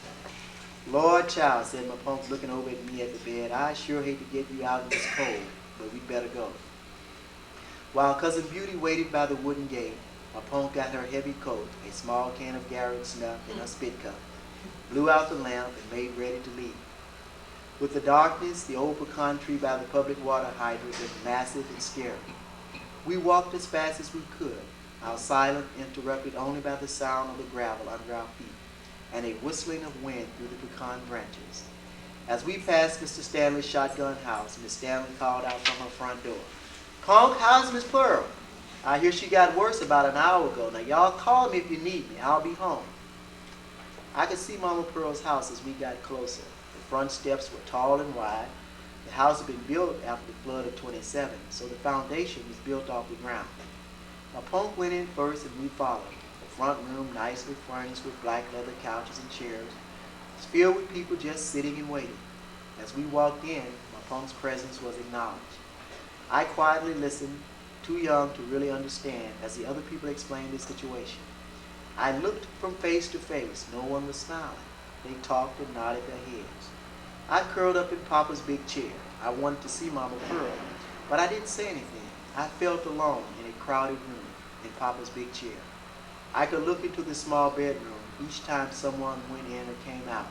"Lord, child," said my punk, looking over at me at the bed, "I sure hate to get you out in this cold, but we'd better go." While Cousin Beauty waited by the wooden gate, my punk got her heavy coat, a small can of Garrett snuff in her spit cup, blew out the lamp, and made ready to leave. With the darkness, the old pecan tree by the public water hydrant looked massive and scary. We walked as fast as we could, our silence interrupted only by the sound of the gravel under our feet and a whistling of wind through the pecan branches. As we passed Mr. Stanley's shotgun house, Miss Stanley called out from her front door, "Punk, how's Miss Pearl? I hear she got worse about an hour ago. Now y'all call me if you need me. I'll be home." I could see Mama Pearl's house as we got closer. The front steps were tall and wide. The house had been built after the flood of '27, so the foundation was built off the ground. My punk went in first and we followed. The front room, nicely furnished with black leather couches and chairs, was filled with people just sitting and waiting. As we walked in, my punk's presence was acknowledged. I quietly listened, too young to really understand, as the other people explained the situation. I looked from face to face. No one was smiling. They talked and nodded their heads. I curled up in Papa's big chair. I wanted to see Mama Pearl, but I didn't say anything. I felt alone in a crowded room in Papa's big chair. I could look into the small bedroom each time someone went in or came out.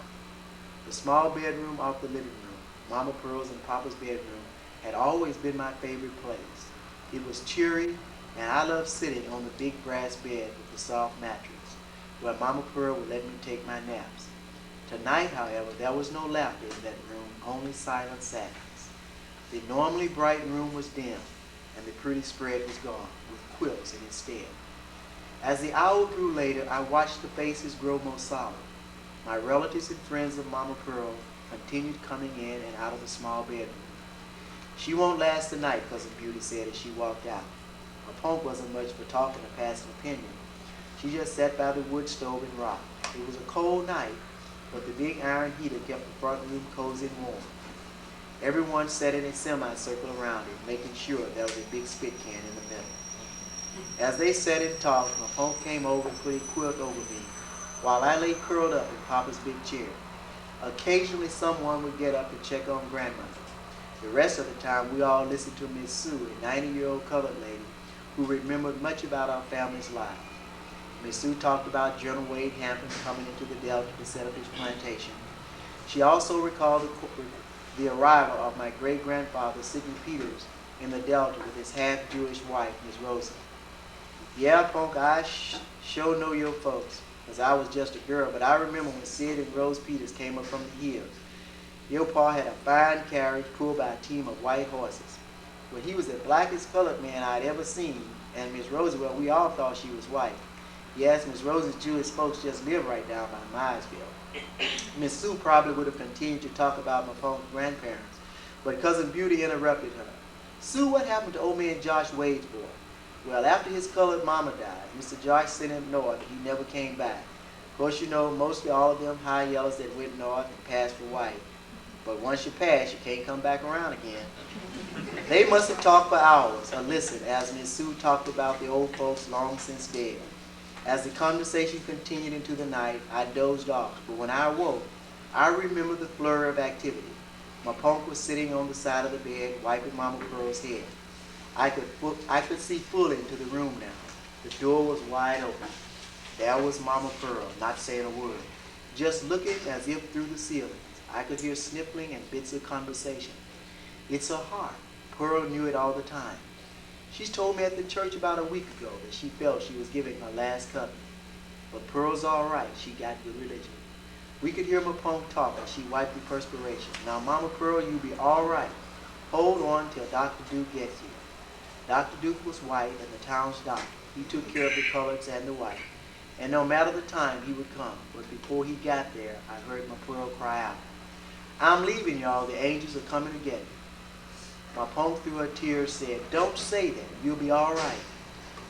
The small bedroom off the living room, Mama Pearl's and Papa's bedroom, had always been my favorite place. It was cheery, and I loved sitting on the big brass bed with the soft mattress, where Mama Pearl would let me take my naps. Tonight, however, there was no laughter in that room, only silent sadness. The normally bright room was dim, and the pretty spread was gone, with quilts in its stead. As the hour grew later, I watched the faces grow more solemn. My relatives and friends of Mama Pearl continued coming in and out of the small bedroom. "She won't last the night," Cousin Beauty said as she walked out. My punk wasn't much for talking or passing opinion. She just sat by the wood stove and rocked. It was a cold night, but the big iron heater kept the front room cozy and warm. Everyone sat in a semicircle around it, making sure there was a big spit can in the middle. As they sat and talked, my punk came over and put a quilt over me, while I lay curled up in Papa's big chair. Occasionally someone would get up and check on Grandmother. The rest of the time we all listened to Miss Sue, a 90-year-old colored lady who remembered much about our family's lives. Miss Sue talked about General Wade Hampton coming into the Delta to set up his plantation. She also recalled the arrival of my great-grandfather, Sidney Peters, in the Delta with his half-Jewish wife, Miss Rosa. Yeah, Punk, I sure know your folks, because I was just a girl, but I remember when Sid and Rose Peters came up from the hills. Your pa had a fine carriage pulled by a team of white horses. Well, he was the blackest colored man I'd ever seen, and Miss Rosa, well, we all thought she was white. Yes, Miss Rosa's Jewish folks just live right down by Myersville. Miss Sue probably would have continued to talk about my Punk's grandparents, but Cousin Beauty interrupted her. Sue, what happened to old man Josh Wade's boy? Well, after his colored mama died, Mr. Josh sent him north, and he never came back. Of course, you know, mostly all of them high yellows that went north and passed for white. But once you pass, you can't come back around again. They must have talked for hours, or listened, as Miss Sue talked about the old folks long since dead. As the conversation continued into the night, I dozed off, but when I awoke, I remembered the flurry of activity. My Punk was sitting on the side of the bed, wiping Mama Pearl's head. I could see fully into the room now. The door was wide open. There was Mama Pearl, not saying a word, just looking as if through the ceiling. I could hear sniffling and bits of conversation. It's her heart. Pearl knew it all the time. She's told me at the church about a week ago that she felt she was giving her last covenant. But Pearl's all right. She got good religion. We could hear my Punk talk as she wiped the perspiration. Now, Mama Pearl, you'll be all right. Hold on till Dr. Duke gets here. Dr. Duke was white and the town's doctor. He took care of the coloreds and the white. And no matter the time, he would come. But before he got there, I heard my Pearl cry out, I'm leaving, y'all. The angels are coming to get me. My Punk, through her tears, said, don't say that. You'll be all right.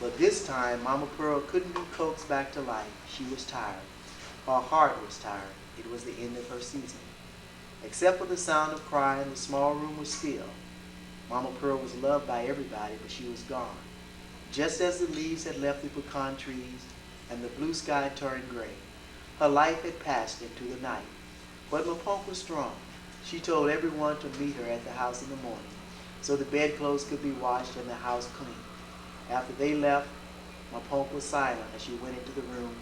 But this time, Mama Pearl couldn't be coaxed back to life. She was tired. Her heart was tired. It was the end of her season. Except for the sound of crying, the small room was still. Mama Pearl was loved by everybody, but she was gone. Just as the leaves had left the pecan trees and the blue sky turned gray. Her life had passed into the night. But my Punk was strong. She told everyone to meet her at the house in the morning, so the bedclothes could be washed and the house cleaned. After they left, my Punk was silent as she went into the room,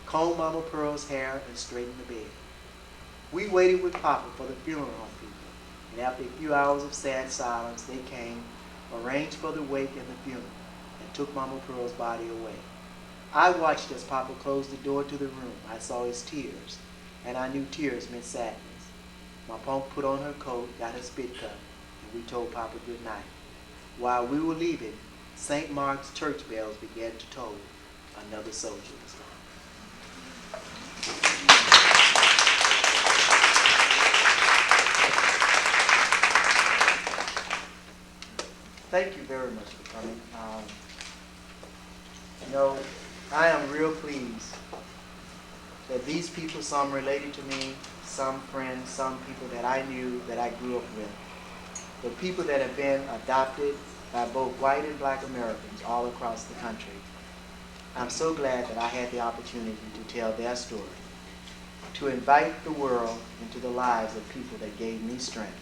combed Mama Pearl's hair, and straightened the bed. We waited with Papa for the funeral home people, and after a few hours of sad silence, they came, arranged for the wake and the funeral, and took Mama Pearl's body away. I watched as Papa closed the door to the room. I saw his tears, and I knew tears meant sadness. My Punk put on her coat, got her spit cut, and we told Papa good night. While we were leaving, St. Mark's church bells began to toll. Another soldier was gone. Thank you very much for coming. I am real pleased that these people, some related to me, some friends, some people that I knew, that I grew up with, the people that have been adopted by both white and black Americans all across the country. I'm so glad that I had the opportunity to tell their story, to invite the world into the lives of people that gave me strength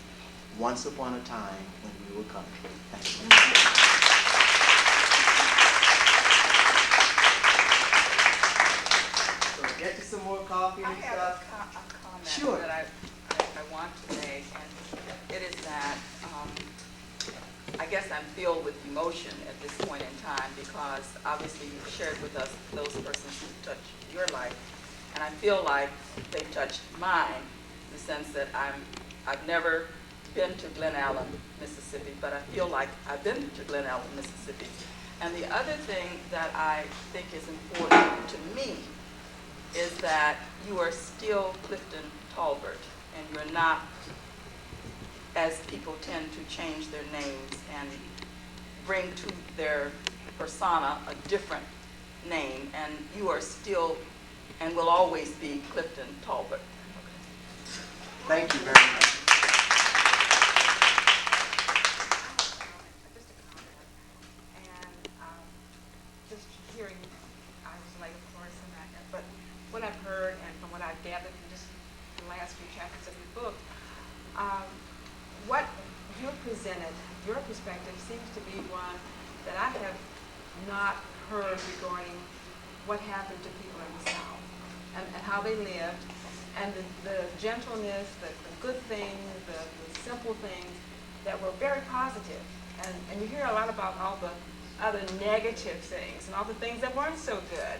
once upon a time when we were coming. Thank you. Get you some more coffee and stuff. I have a comment Sure. that I want to make, and it is that I guess I'm filled with emotion at this point in time because obviously you've shared with us those persons who touched your life, and I feel like they've touched mine in the sense that I've never been to Glen Allen, Mississippi, but I feel like I've been to Glen Allen, Mississippi. And the other thing that I think is important to me is that you are still Clifton L.Taulbert, and you're not, as people tend to change their names and bring to their persona a different name, and you are still and will always be Clifton L.Taulbert. Thank you very much. Just a comment, and just hearing, I was late, of course, and but what I've heard and from what I've gathered from just the last few chapters of your book, what you presented, your perspective seems to be one that I have not heard regarding what happened to people in the South and how they lived and the gentleness, the good things, the simple things that were very positive. And you hear a lot about all the other negative things and all the things that weren't so good.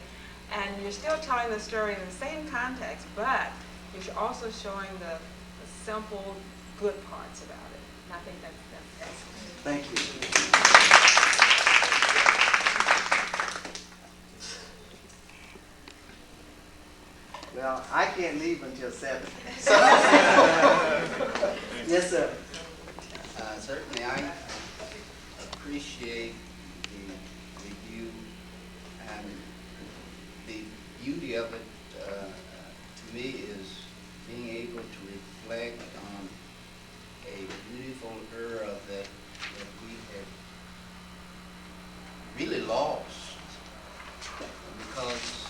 And you're still telling the story in the same context, but you're also showing the simple good parts about it. And I think that's excellent. Thank you. Well, I can't leave until 7. So, yes, sir. Certainly, I appreciate the review and the beauty of it. To me, is being able to reflect on a beautiful era that we have really lost, because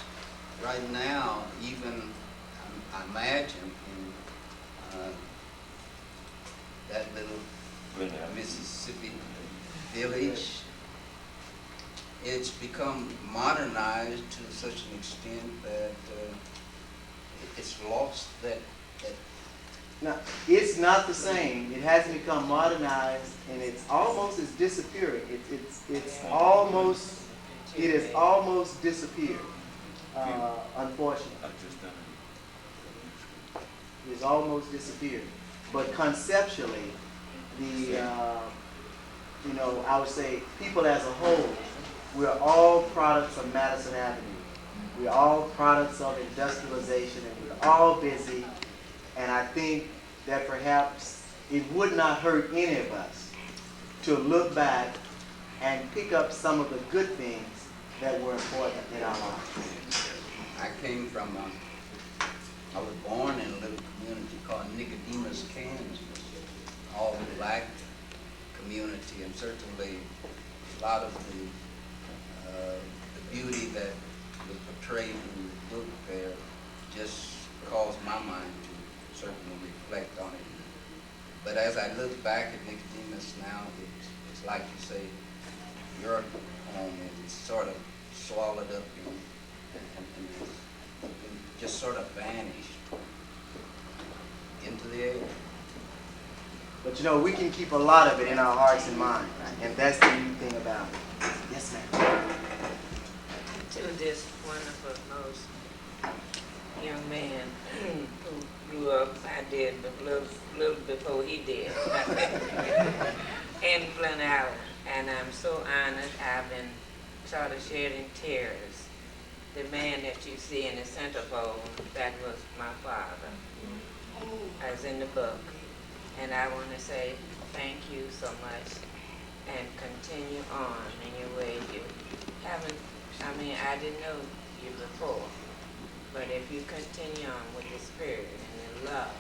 right now, even I imagine in that little Mississippi village, it's become modernized to such an extent that it's lost that. No, it's not the same. It has become modernized, and it's almost as disappearing. It's almost, it has almost disappeared. Unfortunately, it's almost disappeared. But conceptually, I would say people as a whole, we're all products of Madison Avenue. We're all products of industrialization, and we're all busy. And I think that perhaps it would not hurt any of us to look back and pick up some of the good things that were important in our lives. I came from, I was born in a little community called Nicodemus, Kansas, all black community, and certainly a lot of the beauty that was portrayed in the book there just caused my mind to certainly reflect on it. But as I look back at Nicodemus now, it's like you say, your home is sort of swallowed up and just sort of vanished into the air. But we can keep a lot of it in our hearts and minds, and that's the neat thing about it. Yes, ma'am. To this wonderful, most young man who grew up, I did, but a little before he did, in Glen Allen. And I'm so honored. I've been sort of shedding tears. The man that you see in the centerfold, that was my father, as in the book. And I want to say thank you so much, and continue on in your way. You haven't, I didn't know you before, but if you continue on with the spirit and the love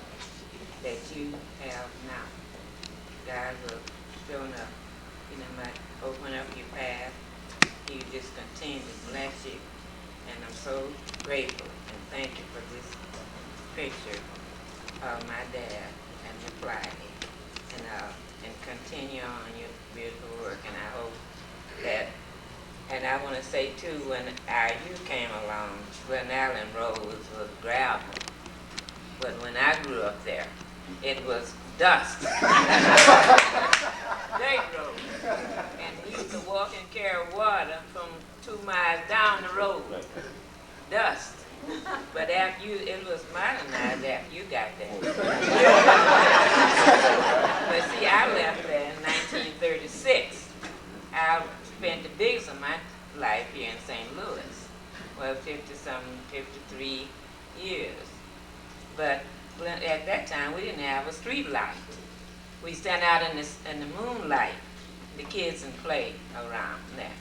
that you have now, God will show up, might open up your path. He just continue to bless you. And I'm so grateful and thank you for this picture of my dad and the flag. And continue on your beautiful work. And I hope that, and I want to say too, when our youth came along, Glen Allen Road was gravel. But when I grew up there, it was dust. Dirt road. And we used to walk and carry water from 2 miles down the road. Dust. But after it was modernized after you got there. But see, I left there in 1936. I spent the biggest of my life here in St. Louis. Well, 53 years. But at that time, we didn't have a street light. We stand out in the moonlight, the kids, and play around there.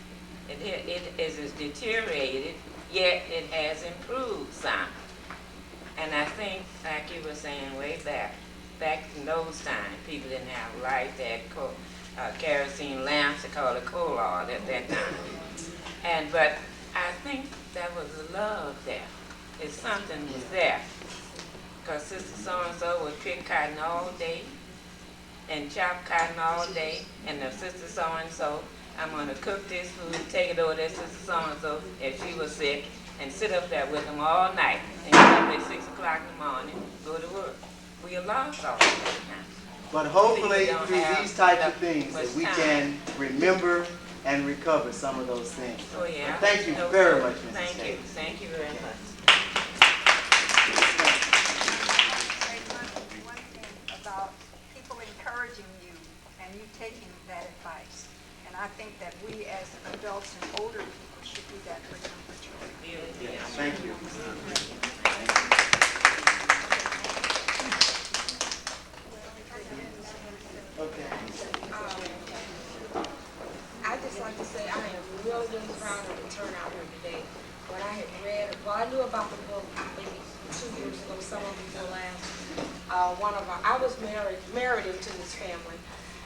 It is deteriorated, yet it has improved some. And I think, like you were saying way back in those times, people didn't have lights. They had kerosene lamps, they called it coal oil at that time. But I think there was a love there. It's something was there. Because Sister so-and-so would pick cotton all day and chop cotton all day, and the Sister so-and-so, I'm going to cook this food, take it over to Sister so-and-so if she was sick, and sit up there with them all night, and get up at 6 o'clock in the morning, go to work. We are lost all the time. But hopefully don't through have these types of enough things that much we time. can remember and recover some of those things. Oh, yeah. Thank you No, very sir. much, Mrs. Thank you. Davis. Thank you very much. Say one thing about people encouraging you and you taking that advice. And I think that we as adults and older people should do that for younger children. Yes, thank you. Okay. I just like to say I am really, really proud of the turnout here today. What I had read, well, I knew about the book maybe 2 years ago, summer before last. I was married into this family,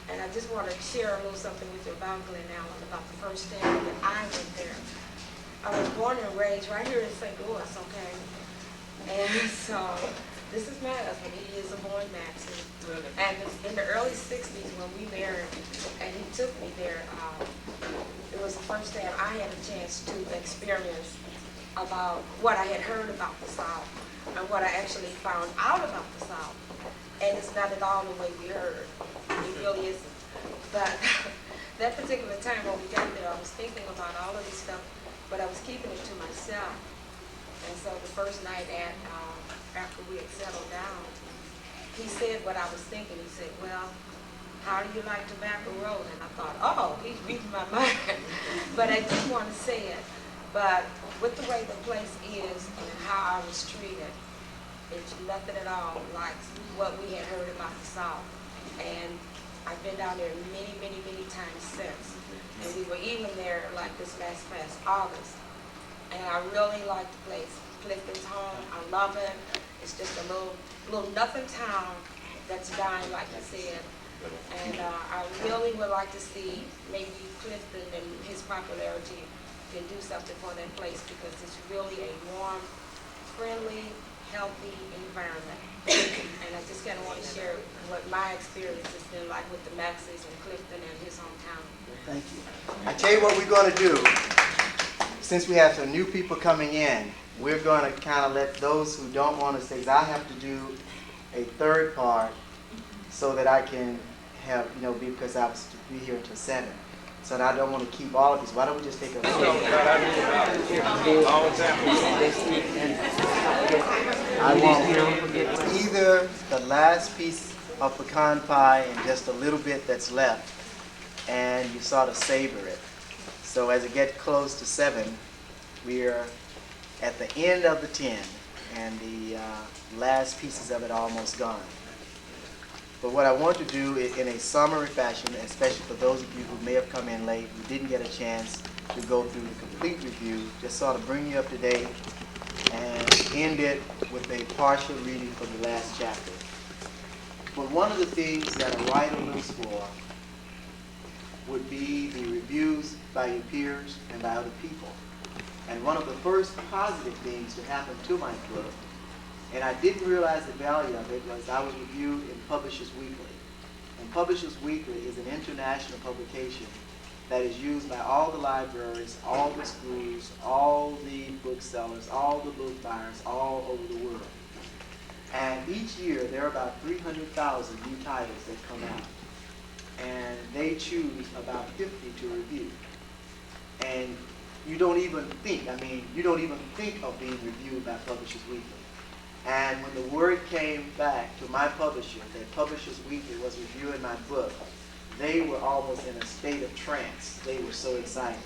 and I just want to share a little something with you about Glen Allen, about the first day that I went there. I was born and raised right here in St. Louis, okay? And so, this is my husband. He is a born Maxie. And in the early 60s when we married, and he took me there, it was the first time I had a chance to experience about what I had heard about the South and what I actually found out about the South. And it's not at all the way we heard. It really isn't. But that particular time when we got there, I was thinking about all of this stuff, but I was keeping it to myself. And so the first night after we had settled down, he said what I was thinking. He said, well, how do you like Tobacco Road? And I thought, oh, he's reading my mind. But I didn't want to say it. But with the way the place is and how I was treated, it's nothing at all like what we had heard about the South. And I've been down there many, many, many times since. And we were even there like this past August. And I really like the place. Clifton's home, I love it. It's just a little nothing town that's dying, like I said. And I really would like to see maybe Clifton and his popularity can do something for that place, because it's really a warm, friendly, healthy environment. And I just kind of want to share what my experience has been like with the Maxes and Clifton and his hometown. Thank you. I tell you what we're going to do. Since we have some new people coming in, we're going to kind of let those who don't want to say, I have to do a third part so that I can have, because I was to be here until 7. So I don't want to keep all of these. Why don't we just take a I want either the last piece of pecan pie and just a little bit that's left, and you sort of savor it. So as it gets close to 7, we're at the end of the 10, and the last pieces of it are almost gone. But what I want to do is, in a summary fashion, especially for those of you who may have come in late, who didn't get a chance to go through the complete review, just sort of bring you up to date and end it with a partial reading for the last chapter. But one of the things that a writer looks for would be the reviews by your peers and by other people. And one of the first positive things to happen to my book, and I didn't realize the value of it, was I was reviewed in Publishers Weekly. And Publishers Weekly is an international publication that is used by all the libraries, all the schools, all the booksellers, all the book buyers, all over the world. And each year there are about 300,000 new titles that come out. And they choose about 50 to review. And you don't even think of being reviewed by Publishers Weekly. And when the word came back to my publisher that Publishers Weekly was reviewing my book, they were almost in a state of trance. They were so excited.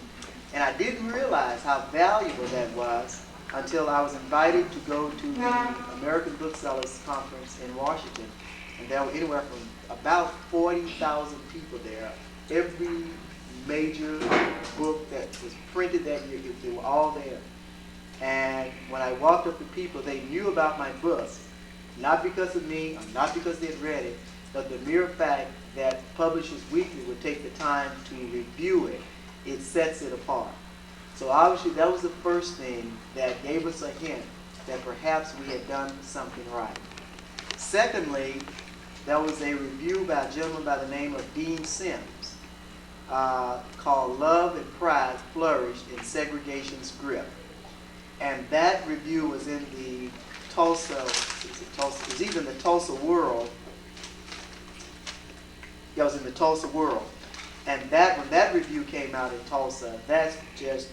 And I didn't realize how valuable that was until I was invited to go to the American Booksellers Conference in Washington. And there were anywhere from about 40,000 people there. Every major book that was printed that year, they were all there. And when I walked up to people, they knew about my book, not because of me, or not because they had read it, but the mere fact that Publishers Weekly would take the time to review it, it sets it apart. So obviously that was the first thing that gave us a hint that perhaps we had done something right. Secondly, there was a review by a gentleman by the name of Dean Sims called Love and Pride Flourished in Segregation's Grip. And that review was in the Tulsa, it was even the Tulsa World. Yeah, it was in the Tulsa World. And that when that review came out in Tulsa, that's just,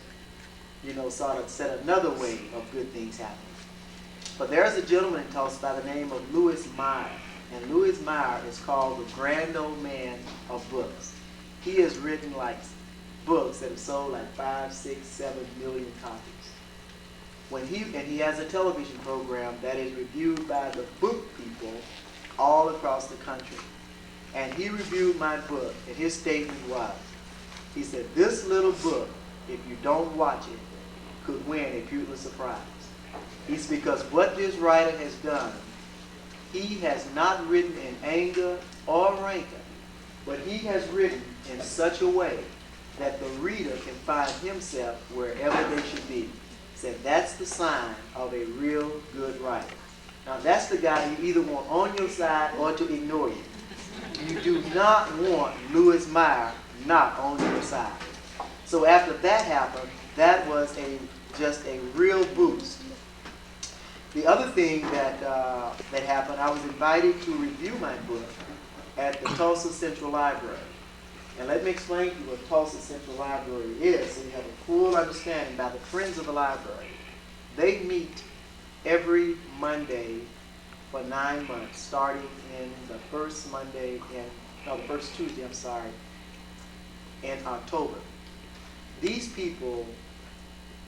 sort of set another way of good things happening. But there's a gentleman in Tulsa by the name of Louis Meyer. And Louis Meyer is called the grand old man of books. He has written like books that have sold like 5, 6, 7 million copies. He has a television program that is reviewed by the book people all across the country. And he reviewed my book, and his statement was, he said, this little book, if you don't watch it, could win a Pulitzer Prize. It's because what this writer has done, he has not written in anger or rancor, but he has written in such a way that the reader can find himself wherever they should be. Said that's the sign of a real good writer. Now that's the guy you either want on your side or to ignore you. You do not want Louis Meyer not on your side. So after that happened, that was just a real boost. The other thing that happened, I was invited to review my book at the Tulsa Central Library. And let me explain to you what Tulsa Central Library is, so you have a full understanding by the Friends of the Library. They meet every Monday for 9 months, starting in the first Tuesday, in October. These people,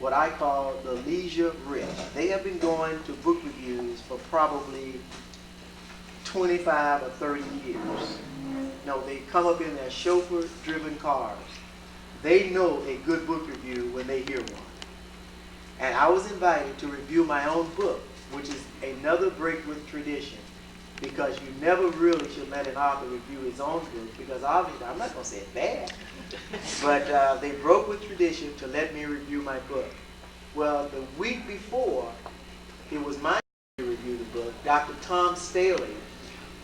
what I call the leisure rich, they have been going to book reviews for probably 25 or 30 years. No, they come up in their chauffeur-driven cars. They know a good book review when they hear one. And I was invited to review my own book, which is another break with tradition, because you never really should let an author review his own book, because obviously, I'm not going to say it's bad, but they broke with tradition to let me review my book. Well, the week before, it was my turn to review the book. Dr. Tom Staley,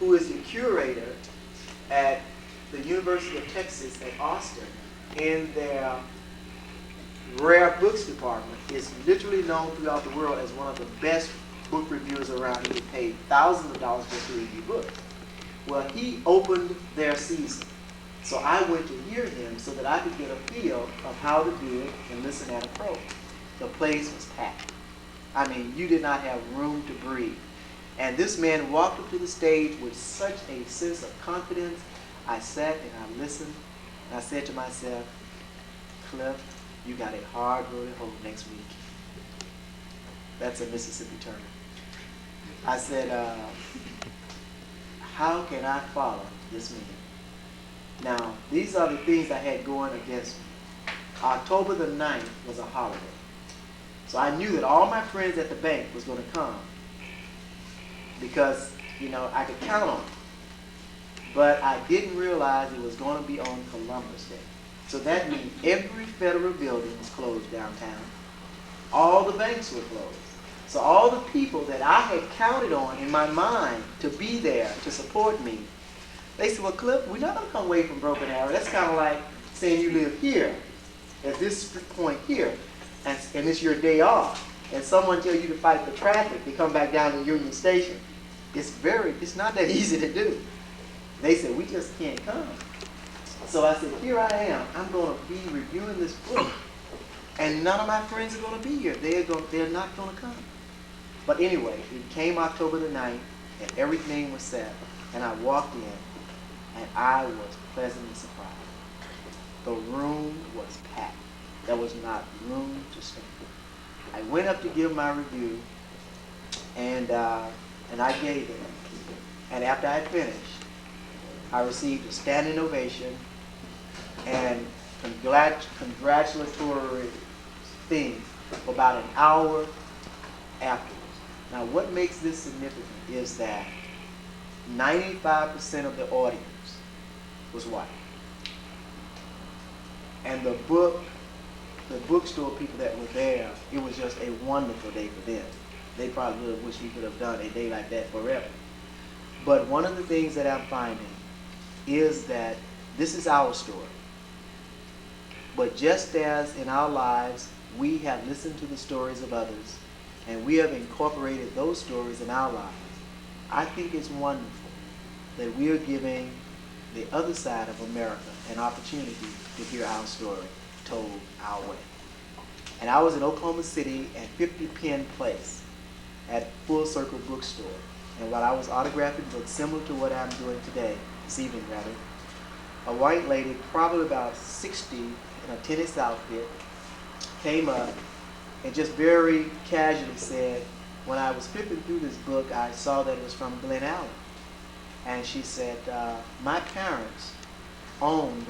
who is the curator at the University of Texas at Austin in their rare books department, is literally known throughout the world as one of the best book reviewers around. He get paid thousands of dollars just to review books. Well, he opened their season. So I went to hear him so that I could get a feel of how to do it and listen at a pro. The place was packed. I mean, you did not have room to breathe. And this man walked up to the stage with such a sense of confidence. I sat and I listened, and I said to myself, Cliff, you got a hard road to hoe next week. That's a Mississippi term. I said, how can I follow this man? Now, these are the things I had going against me. October the 9th was a holiday. So I knew that all my friends at the bank was going to come because, I could count on it. But I didn't realize it was going to be on Columbus Day. So that means every federal building was closed downtown. All the banks were closed. So all the people that I had counted on in my mind to be there to support me, they said, well, Cliff, we're not going to come away from Broken Arrow. That's kind of like saying you live here, at this point here, and it's your day off. And someone tell you to fight the traffic to come back down to Union Station. It's not that easy to do. They said, we just can't come. So I said, here I am. I'm going to be reviewing this book. And none of my friends are going to be here. They're not going to come. But anyway, it came October the 9th, and everything was set. And I walked in, and I was pleasantly surprised. The room was packed. There was not room to stand. I went up to give my review, and I gave it. And after I finished, I received a standing ovation and congratulatory things for about an hour afterwards. Now, what makes this significant is that 95% of the audience was white. And the bookstore people that were there, it was just a wonderful day for them. They probably would have wished we could have done a day like that forever. But one of the things that I'm finding is that this is our story. But just as in our lives, we have listened to the stories of others, and we have incorporated those stories in our lives, I think it's wonderful that we are giving the other side of America an opportunity to hear our story told our way. And I was in Oklahoma City at 50 Penn Place at Full Circle Bookstore. And while I was autographing books similar to what I'm doing today, this evening rather, a white lady, probably about 60, in a tennis outfit, came up and just very casually said, when I was flipping through this book, I saw that it was from Glen Allen. And she said, my parents owned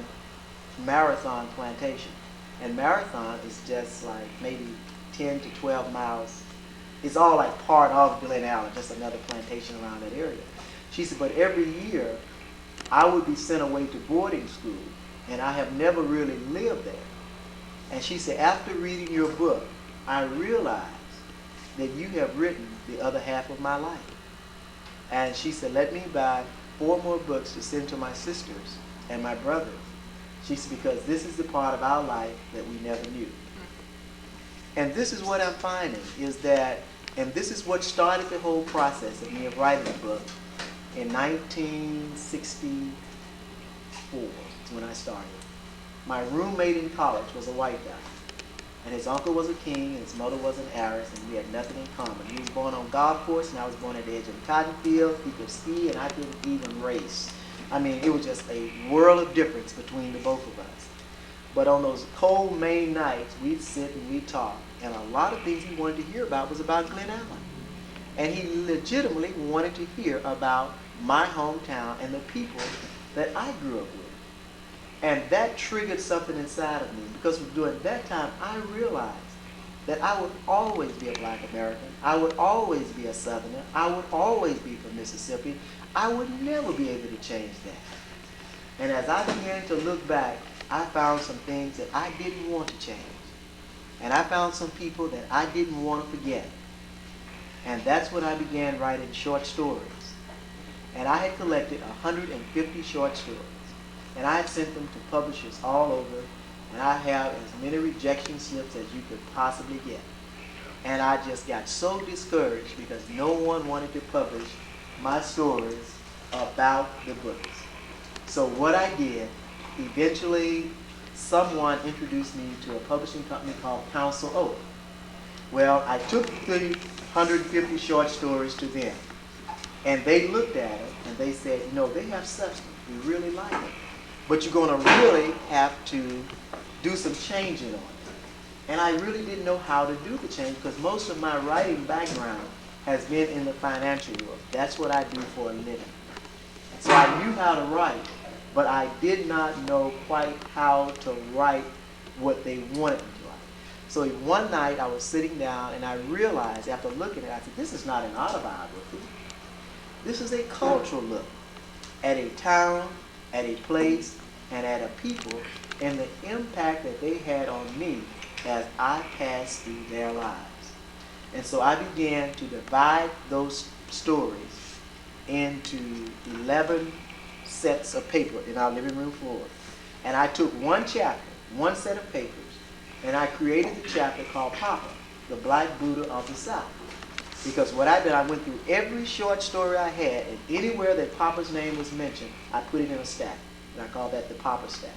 Marathon Plantation. And Marathon is just like maybe 10 to 12 miles. It's all like part of Glen Allen, just another plantation around that area. She said, but every year I would be sent away to boarding school, and I have never really lived there. And she said, after reading your book, I realized that you have written the other half of my life. And she said, let me buy 4 more books to send to my sisters and my brothers. She said, because this is the part of our life that we never knew. And this is what I'm finding, is that, and this is what started the whole process of me of writing the book in 1964 is when I started. My roommate in college was a white guy. And his uncle was a king, and his mother was an heiress, and we had nothing in common. He was born on golf course, and I was born at the edge of the cotton field. He could ski, and I couldn't even race. I mean, it was just a world of difference between the both of us. But on those cold May nights, we'd sit and we'd talk, and a lot of things he wanted to hear about was about Glen Allen. And he legitimately wanted to hear about my hometown and the people that I grew up with. And that triggered something inside of me, because during that time I realized that I would always be a black American. I would always be a Southerner. I would always be from Mississippi. I would never be able to change that. And as I began to look back, I found some things that I didn't want to change. And I found some people that I didn't want to forget. And that's when I began writing short stories. And I had collected 150 short stories. And I had sent them to publishers all over, and I have as many rejection slips as you could possibly get. And I just got so discouraged because no one wanted to publish my stories about the books. So what I did, eventually someone introduced me to a publishing company called Council Oak. Well, I took the 150 short stories to them, and they looked at it, and they said, you know, they have substance. We really like it. But you're going to really have to do some changing on it. And I really didn't know how to do the change, because most of my writing background has been in the financial world. That's what I do for a living. So I knew how to write, but I did not know quite how to write what they wanted me to write. So one night I was sitting down, and I realized after looking at it, I said, this is not an autobiography. This is a cultural look at a town, at a place, and at a people, and the impact that they had on me as I passed through their lives. And so I began to divide those stories into 11 sets of paper in our living room floor. And I took one chapter, one set of papers, and I created the chapter called Papa, the Black Buddha of the South. Because what I did, I went through every short story I had, and anywhere that Papa's name was mentioned, I put it in a stack. And I call that the Papa stack.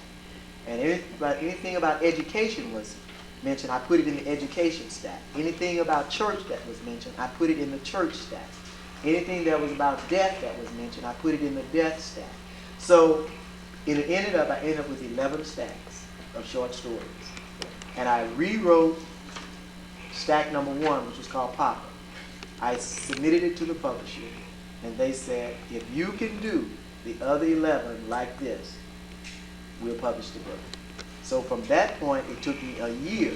And anything about education was mentioned, I put it in the education stack. Anything about church that was mentioned, I put it in the church stack. Anything that was about death that was mentioned, I put it in the death stack. So I ended up with 11 stacks of short stories. And I rewrote stack number 1, which was called Papa. I submitted it to the publisher, and they said, if you can do the other 11 like this, we'll publish the book. So from that point, it took me a year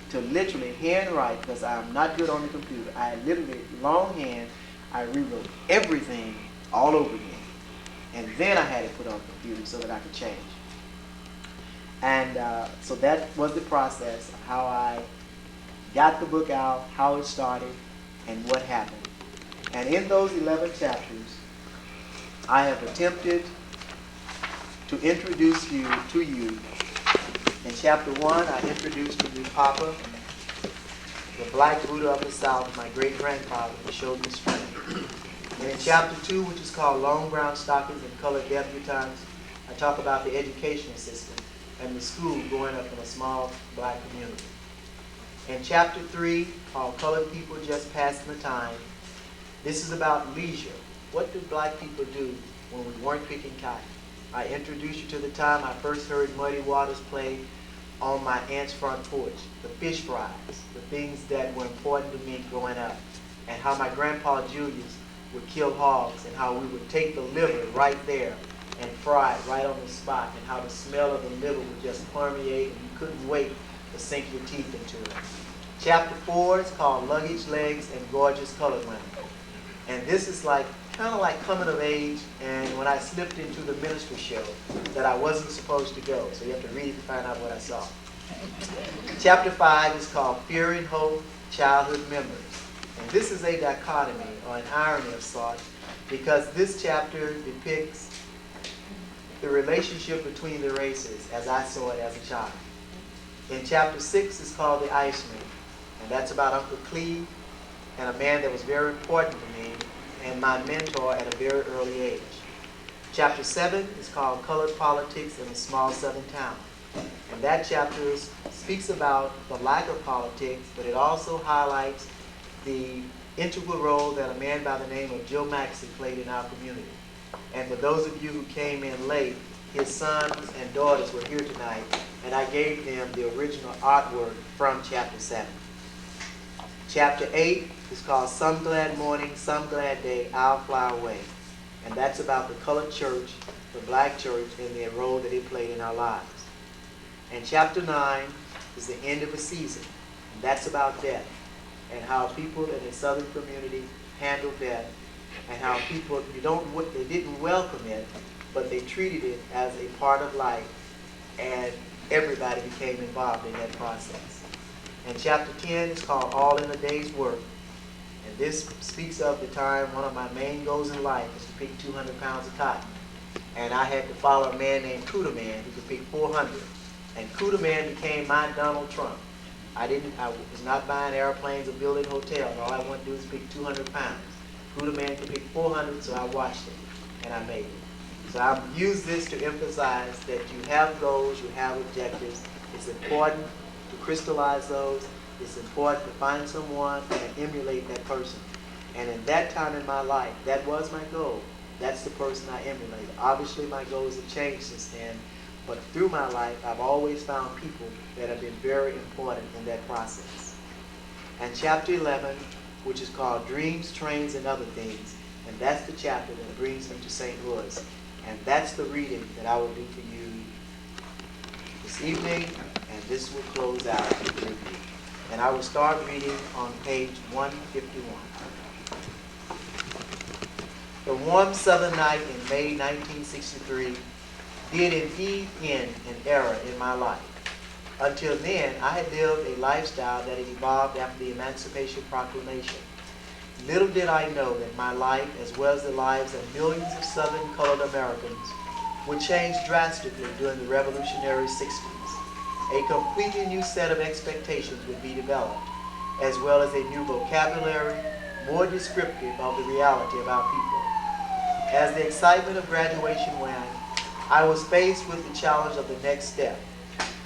to literally handwrite, because I'm not good on the computer. I literally, longhand, I rewrote everything all over again. And then I had it put on the computer so that I could change. And so that was the process of how I got the book out, how it started, and what happened. And in those 11 chapters, I have attempted to introduce you to you and chapter 1, I introduced to you Papa, the black Buddha of the South, my great-grandfather, who showed me strength. And in chapter 2, which is called Long Brown Stockings and Colored Debutantes, I talk about the educational system and the school growing up in a small black community. In chapter 3, called Colored People Just Passing the Time, this is about leisure. What do black people do when we weren't picking cotton? I introduced you to the time I first heard Muddy Waters play on my aunt's front porch, the fish fries, the things that were important to me growing up, and how my grandpa Julius would kill hogs, and how we would take the liver right there and fry it right on the spot, and how the smell of the liver would just permeate, and you couldn't wait to sink your teeth into it. Chapter 4 is called Luggage Legs and Gorgeous Colored Women. And this is like kind of like coming of age, and when I slipped into the ministry show that I wasn't supposed to go. So you have to read it to find out what I saw. Chapter 5 is called Fear and Hope, Childhood Memories. And this is a dichotomy or an irony of sorts, because this chapter depicts the relationship between the races as I saw it as a child. In chapter 6 is called The Iceman, and that's about Uncle Cleve and a man that was very important to me and my mentor at a very early age. Chapter 7 is called Colored Politics in a Small Southern Town. And that chapter speaks about the lack of politics, but it also highlights the integral role that a man by the name of Joe Maxey played in our community. And for those of you who came in late, his sons and daughters were here tonight, and I gave them the original artwork from chapter 7. Chapter 8 is called Some Glad Morning, Some Glad Day, I'll Fly Away. And that's about the colored church, the black church, and the role that it played in our lives. And chapter 9 is the end of a season. And that's about death, and how people in the southern community handle death, and how people, they didn't welcome it, but they treated it as a part of life, and everybody became involved in that process. And chapter 10 is called All in a Day's Work. And this speaks of the time one of my main goals in life was to pick 200 pounds of cotton. And I had to follow a man named Cooter Man who could pick 400. And Cooter Man became my Donald Trump. I was not buying airplanes or building hotels. All I wanted to do was pick 200 pounds. Cooter Man could pick 400, so I watched it, and I made it. So I've used this to emphasize that you have goals, you have objectives. It's important to crystallize those. It's important to find someone and emulate that person. And in that time in my life, that was my goal. That's the person I emulated. Obviously, my goals have changed since then, but through my life, I've always found people that have been very important in that process. And chapter 11, which is called Dreams, Trains, and Other Things, and that's the chapter that brings me to St. Louis. And that's the reading that I will do for you this evening, and this will close out the review. And I will start reading on page 151. The warm southern night in May 1963 did indeed end an era in my life. Until then, I had lived a lifestyle that had evolved after the Emancipation Proclamation. Little did I know that my life, as well as the lives of millions of Southern colored Americans, would change drastically during the Revolutionary 60s. A completely new set of expectations would be developed, as well as a new vocabulary, more descriptive of the reality of our people. As the excitement of graduation waned, I was faced with the challenge of the next step.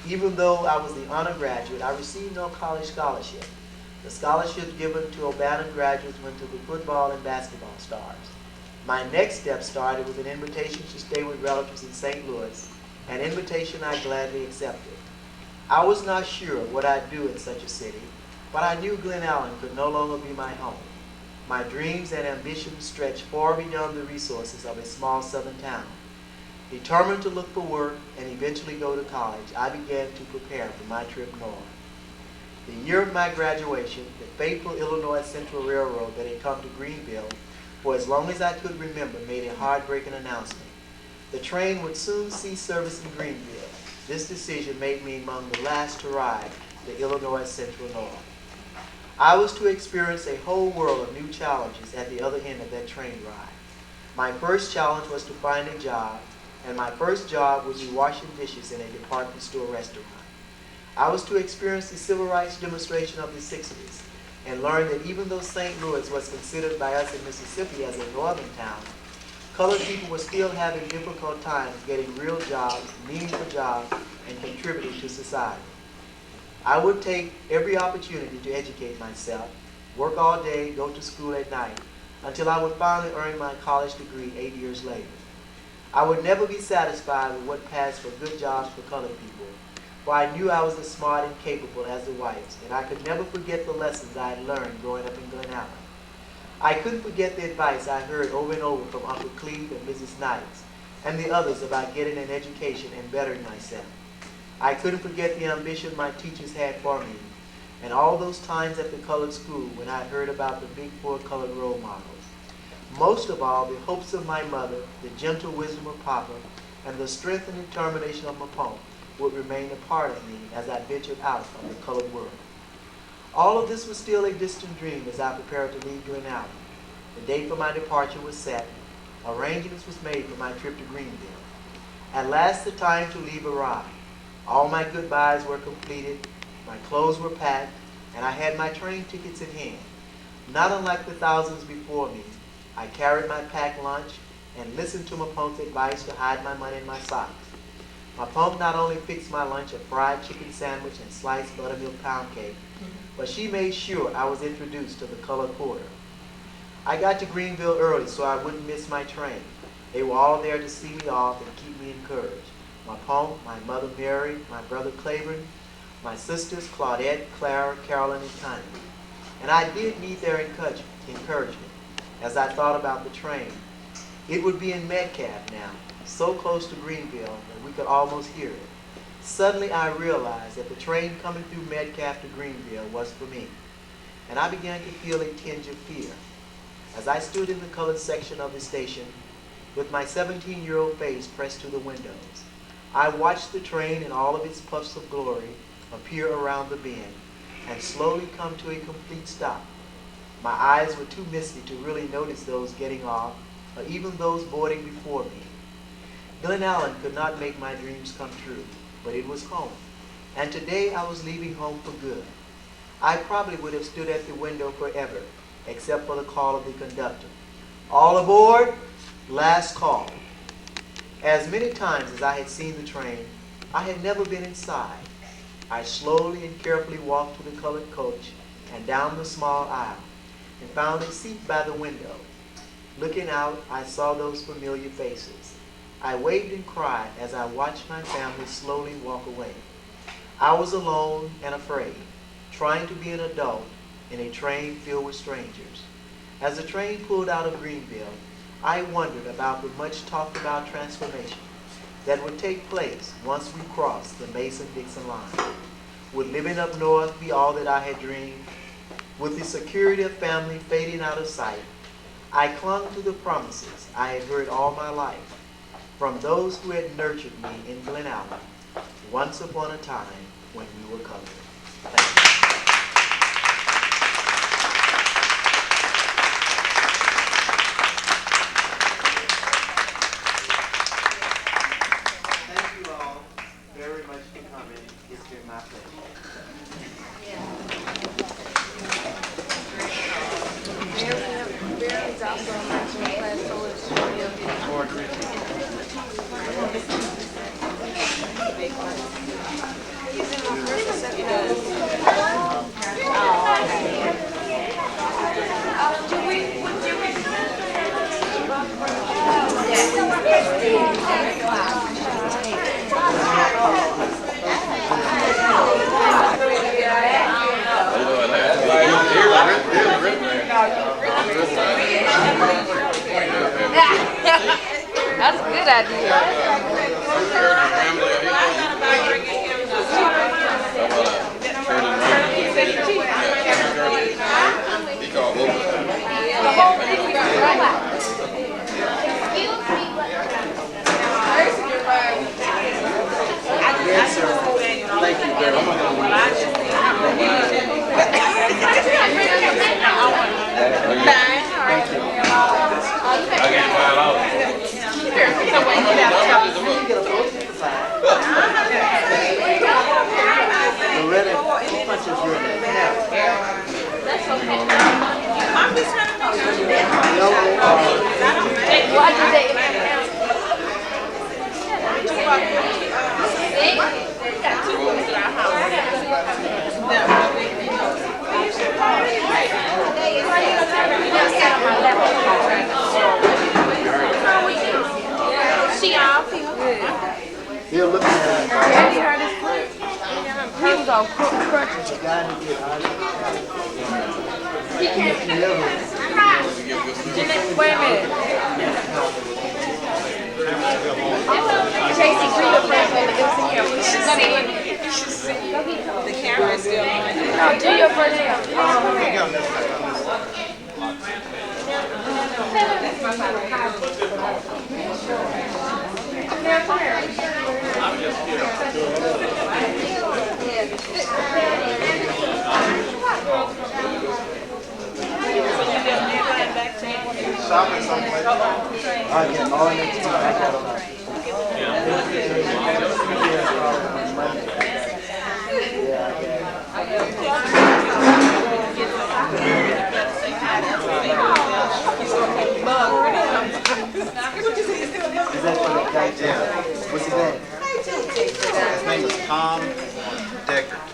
Even though I was the honor graduate, I received no college scholarship. The scholarships given to O'Bannon graduates went to the football and basketball stars. My next step started with an invitation to stay with relatives in St. Louis, an invitation I gladly accepted. I was not sure what I'd do in such a city, but I knew Glen Allen could no longer be my home. My dreams and ambitions stretched far beyond the resources of a small southern town. Determined to look for work and eventually go to college, I began to prepare for my trip north. The year of my graduation, the faithful Illinois Central Railroad that had come to Greenville for as long as I could remember made a heartbreaking announcement. The train would soon cease service in Greenville. This decision made me among the last to ride the Illinois Central North. I was to experience a whole world of new challenges at the other end of that train ride. My first challenge was to find a job, and my first job was to washing dishes in a department store restaurant. I was to experience the civil rights demonstration of the 60s and learn that even though St. Louis was considered by us in Mississippi as a northern town, colored people were still having difficult times getting real jobs, meaningful jobs, and contributing to society. I would take every opportunity to educate myself, work all day, go to school at night, until I would finally earn my college degree 8 years later. I would never be satisfied with what passed for good jobs for colored people, for I knew I was as smart and capable as the whites, and I could never forget the lessons I had learned growing up in Glen Allen. I couldn't forget the advice I heard over and over from Uncle Cleve and Mrs. Knights and the others about getting an education and bettering myself. I couldn't forget the ambition my teachers had for me, and all those times at the colored school when I heard about the big four colored role models. Most of all, the hopes of my mother, the gentle wisdom of Papa, and the strength and determination of Mapone would remain a part of me as I ventured out of the colored world. All of this was still a distant dream as I prepared to leave Glen Allen. The date for my departure was set. Arrangements was made for my trip to Greenville. At last the time to leave arrived. All my goodbyes were completed, my clothes were packed, and I had my train tickets in hand. Not unlike the thousands before me, I carried my packed lunch and listened to Mapone's advice to hide my money in my socks. Mapone not only fixed my lunch a fried chicken sandwich and sliced buttermilk pound cake, but she made sure I was introduced to the colored porter. I got to Greenville early so I wouldn't miss my train. They were all there to see me off and keep me encouraged. Mapone, my mother Mary, my brother Claiborne, my sisters Claudette, Clara, Carolyn, and Connie. And I did need their encouragement as I thought about the train. It would be in Metcalf now, so close to Greenville that we could almost hear it. Suddenly I realized that the train coming through Metcalf to Greenville was for me, and I began to feel a tinge of fear. As I stood in the colored section of the station, with my 17-year-old face pressed to the windows, I watched the train in all of its puffs of glory appear around the bend and slowly come to a complete stop. My eyes were too misty to really notice those getting off or even those boarding before me. Glen Allen could not make my dreams come true, but it was home. And today I was leaving home for good. I probably would have stood at the window forever, except for the call of the conductor. All aboard, last call. As many times as I had seen the train, I had never been inside. I slowly and carefully walked to the colored coach and down the small aisle and found a seat by the window. Looking out, I saw those familiar faces. I waved and cried as I watched my family slowly walk away. I was alone and afraid, trying to be an adult in a train filled with strangers. As the train pulled out of Greenville, I wondered about the much talked about transformation that would take place once we crossed the Mason-Dixon line. Would living up north be all that I had dreamed? With the security of family fading out of sight, I clung to the promises I had heard all my life from those who had nurtured me in Glen Allen once upon a time when we were colored. Thank you. Thank you all very much for coming. It's been my pleasure. Barry is also a national class poet. He's in my first and second That's a good idea. Yes, sir. Thank you very much. on crutches. The guy who did Wait a minute. Tracy, do your first name. The camera is still on. No, do your first name. shopping someplace. Yeah, all next time. I got a Is that for the guy? Yeah. What's his name? His name is Tom Deckard.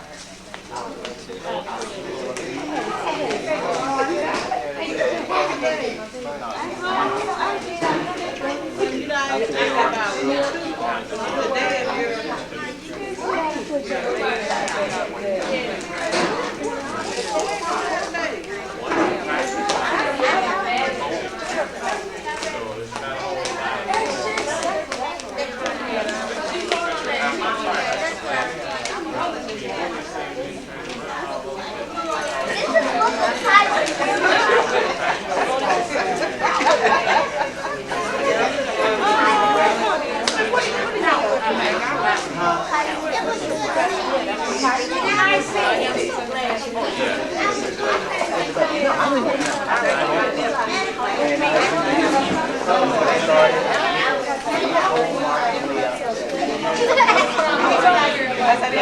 That's how they